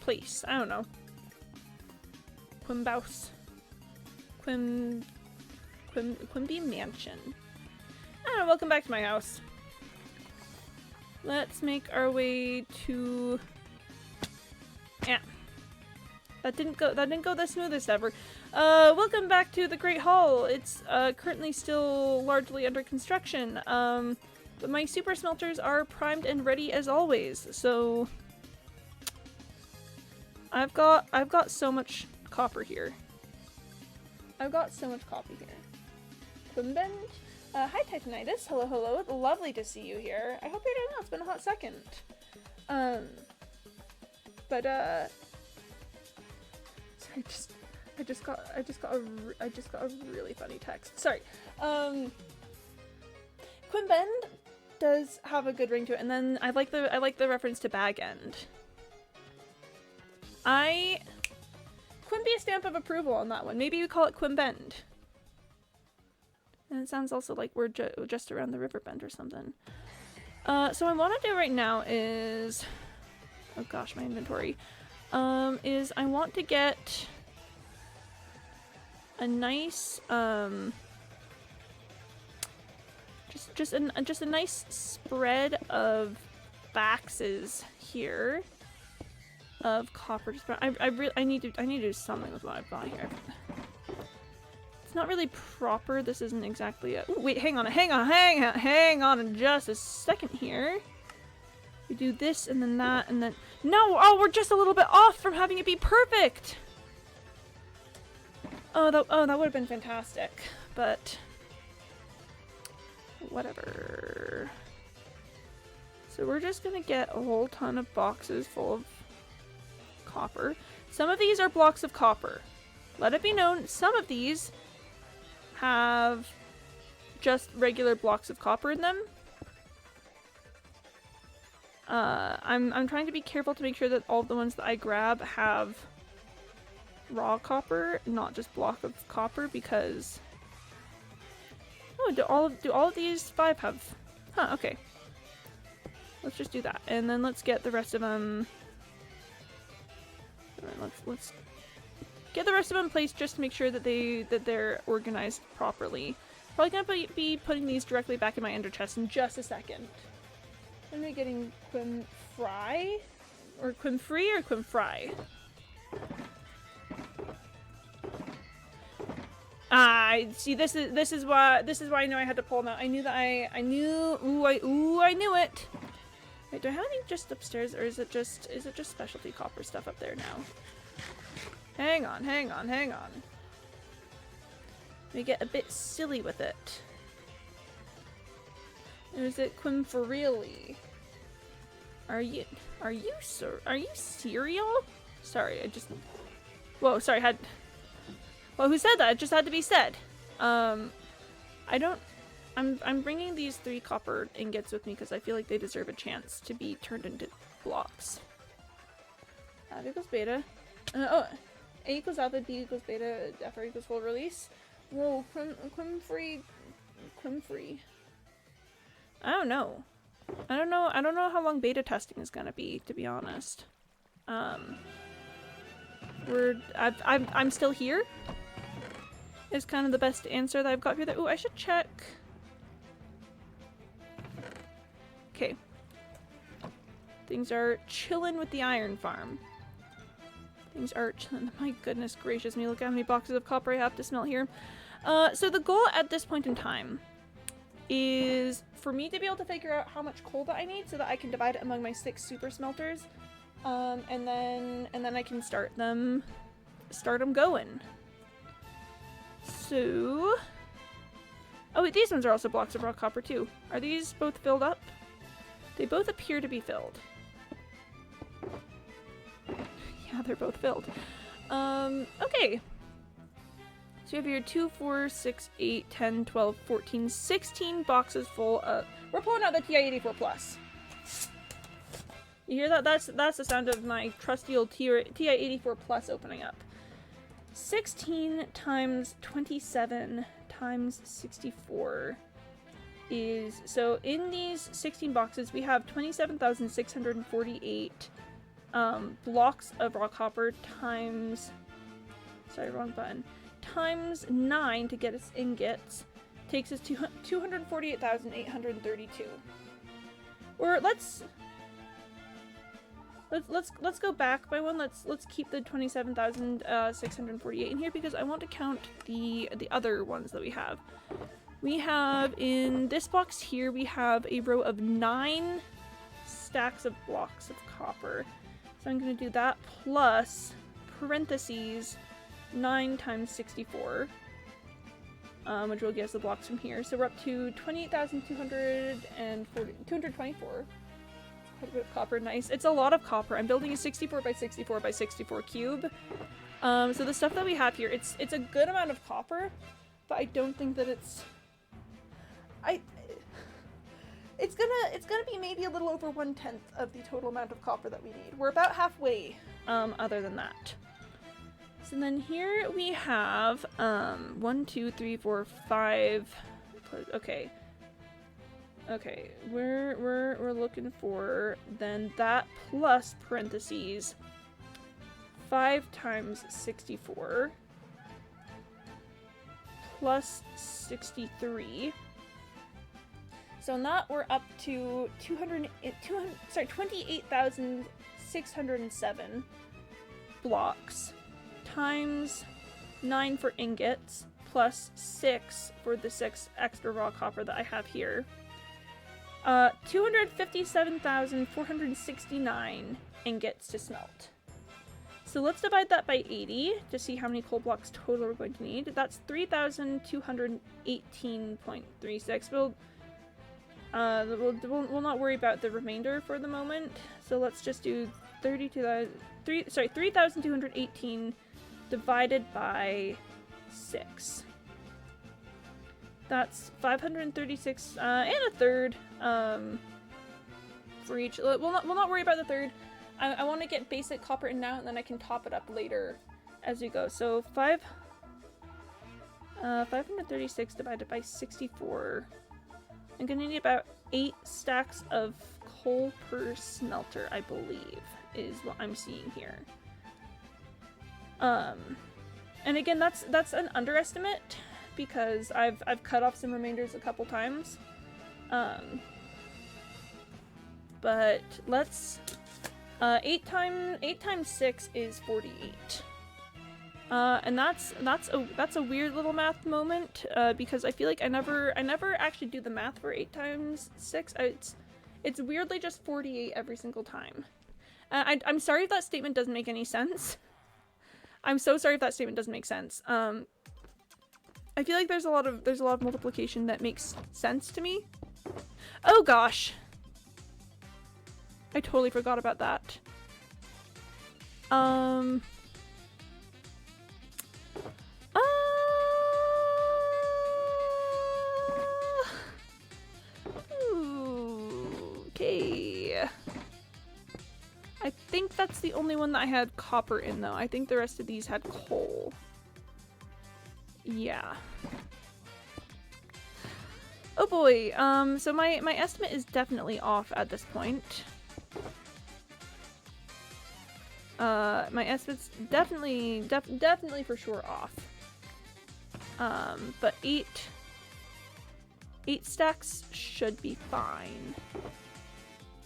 Speaker 1: Place. I don't know. Quimbouse. Quimby Mansion. I don't know, welcome back to my house. Let's make our way to... Yeah. That didn't go the smoothest ever. Welcome back to the Great Hall. It's currently still largely under construction. But my super smelters are primed and ready as always. So I've got so much copper here. I've got so much copper here. Quimbend? Hi Titanitis. Hello, hello. Lovely to see you here. I hope you're doing well. It's been a hot second. Sorry, I just got a really funny text. Sorry. Quimbend does have a good ring to it, and then I like the reference to bag end. Quimby a stamp of approval on that one. Maybe we call it Quimbend. And it sounds also like we're just around the river bend or something. So what I want to do right now is, oh gosh, my inventory. Is I want to get a nice just a nice spread of boxes here of copper. I need to do something with what I've got here. It's not really proper. This isn't exactly a... Ooh, wait, hang on just a second here. We do this and then that and then... No! Oh, we're just a little bit off from having it be perfect! Oh, that would have been fantastic. But... whatever. So we're just gonna get a whole ton of boxes full of copper. Some of these are blocks of copper. Let it be known, some of these have just regular blocks of copper in them. I'm trying to be careful to make sure that all of the ones that I grab have raw copper, not just block of copper, because... Oh, do all of these 5 have... Huh, okay. Let's just do that. And then let's get the rest of them... Alright, let's get the rest of them placed just to make sure that they're organized properly. Probably gonna be putting these directly back in my ender chest in just a second. Am I getting Quim Fry? Or Quim Free or Quim Fry? See, this is why I know I had to pull them out. I knew that I knew it. Wait, do I have any just upstairs, or is it just specialty copper stuff up there now? Hang on, hang on, hang on. We get a bit silly with it. Or is it Quimferili? Are you cereal? Sorry, I just... Whoa, sorry, well, who said that? It just had to be said. I'm bringing these 3 copper ingots with me because I feel like they deserve a chance to be turned into blocks. Alpha equals beta. A equals alpha, B equals beta, FR equals full release. Whoa, Quimfree. I don't know. I don't know how long beta testing is gonna be, to be honest. I'm still here. Is kind of the best answer that I've got here. Ooh, I should check. Okay. Things are chillin' with the iron farm. Things are chillin'. My goodness gracious me, look how many boxes of copper I have to smelt here. So the goal at this point in time is for me to be able to figure out how much coal that I need so that I can divide it among my 6 super smelters. And then I can start them going. So... Oh wait, these ones are also blocks of raw copper too. Are these both filled up? They both appear to be filled. Yeah, they're both filled. Okay. So we have here 2, 4, 6, 8, 10, 12, 14, 16 boxes full of... We're pulling out the TI-84 Plus. You hear that? That's the sound of my trusty old TI-84 Plus opening up. 16 times 27 times 64 is... So in these 16 boxes, we have 27,648 blocks of raw copper times... Sorry, wrong button. Times 9 to get us ingots takes us to 248,832. Or let's go back by one. Let's keep the 27,648 in here because I want to count the other ones that we have. We have in this box here we have a row of 9 stacks of blocks of copper. So I'm going to do that plus parentheses 9 times 64, which will give us the blocks from here. So we're up to 224. Quite a bit of copper, nice. It's a lot of copper. I'm building a 64 by 64 by 64 cube. So the stuff that we have here, it's a good amount of copper, but I don't think that it's gonna be maybe a little over 1/10 of the total amount of copper that we need. We're about halfway, other than that. So then here we have 1, 2, 3, 4, 5. Okay. Okay, we're looking for then that plus parentheses 5 times 64 plus 63. So in that we're up to 28,607 blocks times 9 for ingots plus 6 for the 6 extra raw copper that I have here. 257,469 ingots to smelt. So let's divide that by 80 to see how many coal blocks total we're going to need. That's 3,218.36. We'll not worry about the remainder for the moment. So let's just do 3,218 divided by 6. That's 536 and a third for each. We'll not worry about the third. I want to get basic copper in now, and then I can top it up later as we go. So 536 divided by 64. I'm gonna need about 8 stacks of coal per smelter, I believe, is what I'm seeing here. And again, that's an underestimate because I've cut off some remainders a couple times. But let's 8 times 6 is 48. And that's a weird little math moment because I feel like I never actually do the math for 8 times 6. It's weirdly just 48 every single time. I'm sorry if that statement doesn't make any sense. I'm so sorry if that statement doesn't make sense. I feel like there's a lot of multiplication that makes sense to me. Oh gosh. I totally forgot about that. Okay. I think that's the only one that I had copper in, though. I think the rest of these had coal. Yeah. Oh boy, so my estimate is definitely off at this point. My estimate's definitely for sure off. But 8 stacks should be fine.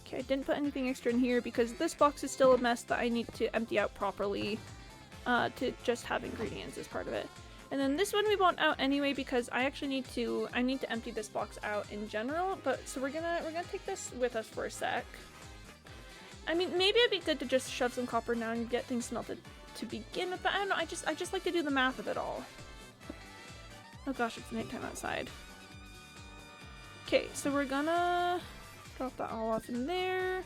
Speaker 1: Okay, I didn't put anything extra in here because this box is still a mess that I need to empty out properly to just have ingredients as part of it. And then this one we want out anyway because I actually need to empty this box out in general, but so we're gonna take this with us for a sec. I mean, maybe it'd be good to just shove some copper down and get things smelted to begin with, but I don't know, I just like to do the math of it all. Oh gosh, it's nighttime outside. Okay, so we're gonna drop that all off in there.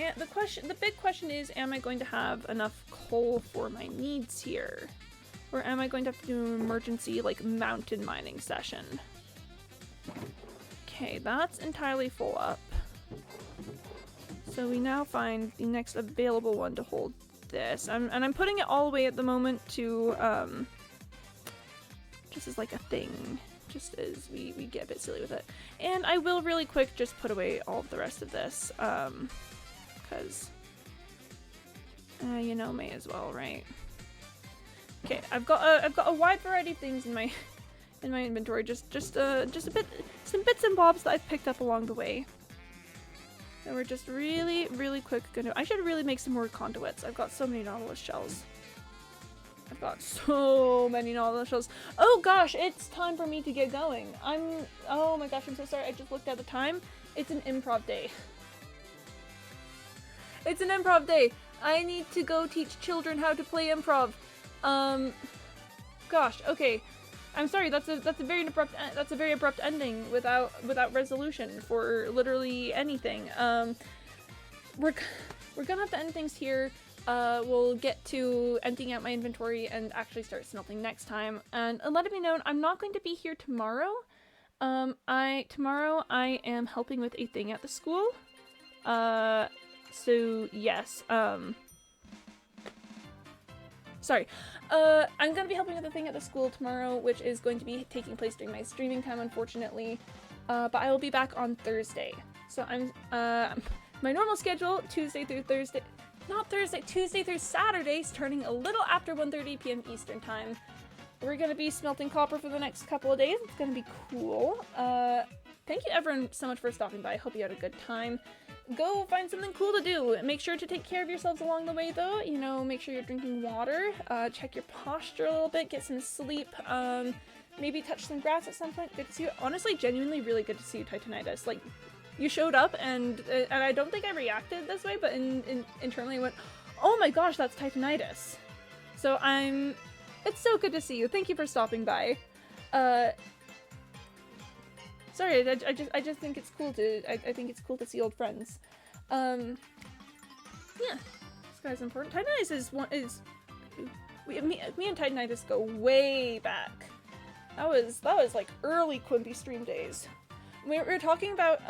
Speaker 1: And the big question is, am I going to have enough coal for my needs here? Or am I going to have to do an emergency, like, mountain mining session? Okay, that's entirely full up. So we now find the next available one to hold this. And I'm putting it all away at the moment to, just as like a thing. Just as we get a bit silly with it. And I will really quick just put away all of the rest of this, because, you know, may as well, right? Okay, I've got a wide variety of things in my inventory, just some bits and bobs that I've picked up along the way. So we're just really quick gonna. I should really make some more conduits. I've got so many Nautilus shells. I've got so many Nautilus shells. Oh gosh, it's time for me to get going. Oh my gosh, I'm so sorry. I just looked at the time. It's an improv day. It's an improv day. I need to go teach children how to play improv. Gosh, okay. I'm sorry, that's a very abrupt ending without resolution for literally anything. We're gonna have to end things here. We'll get to emptying out my inventory and actually start smelting next time. And let it be known, I'm not going to be here tomorrow. Tomorrow I am helping with a thing at the school. So yes, sorry. I'm gonna be helping with a thing at the school tomorrow, which is going to be taking place during my streaming time, unfortunately. But I will be back on Thursday. So I'm, my normal schedule, Tuesday through Thursday, not Thursday, Tuesday through Saturday, starting a little after 1:30 p.m. Eastern time. We're gonna be smelting copper for the next couple of days. It's gonna be cool. Thank you everyone so much for stopping by. I hope you had a good time. Go find something cool to do. Make sure to take care of yourselves along the way though. You know, make sure you're drinking water, check your posture a little bit, get some sleep, maybe touch some grass at some point. Good to see you. Honestly, genuinely really good to see you, Titanitis. Like, you showed up and I don't think I reacted this way, but internally I went, oh my gosh, that's Titanitis. So it's so good to see you. Thank you for stopping by. Sorry, I just think it's cool to I think it's cool to see old friends. Yeah, this guy's important. Titanitis me and Titanitis go way back. That was like early Quimpy stream days. We were talking about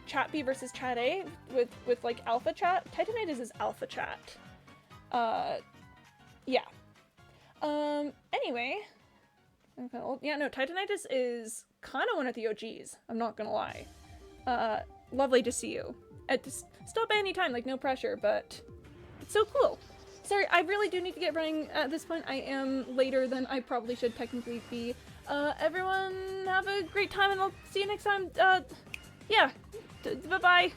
Speaker 1: Chat B versus Chat A with like Alpha Chat. Titanitis is Alpha Chat. Yeah. Anyway. Yeah, no, Titanitis is kind of one of the OGs. I'm not gonna lie. Lovely to see you. Stop by any time, like no pressure, but it's so cool. Sorry, I really do need to get running at this point. I am later than I probably should technically be. Everyone have a great time and I'll see you next time. Yeah, bye-bye.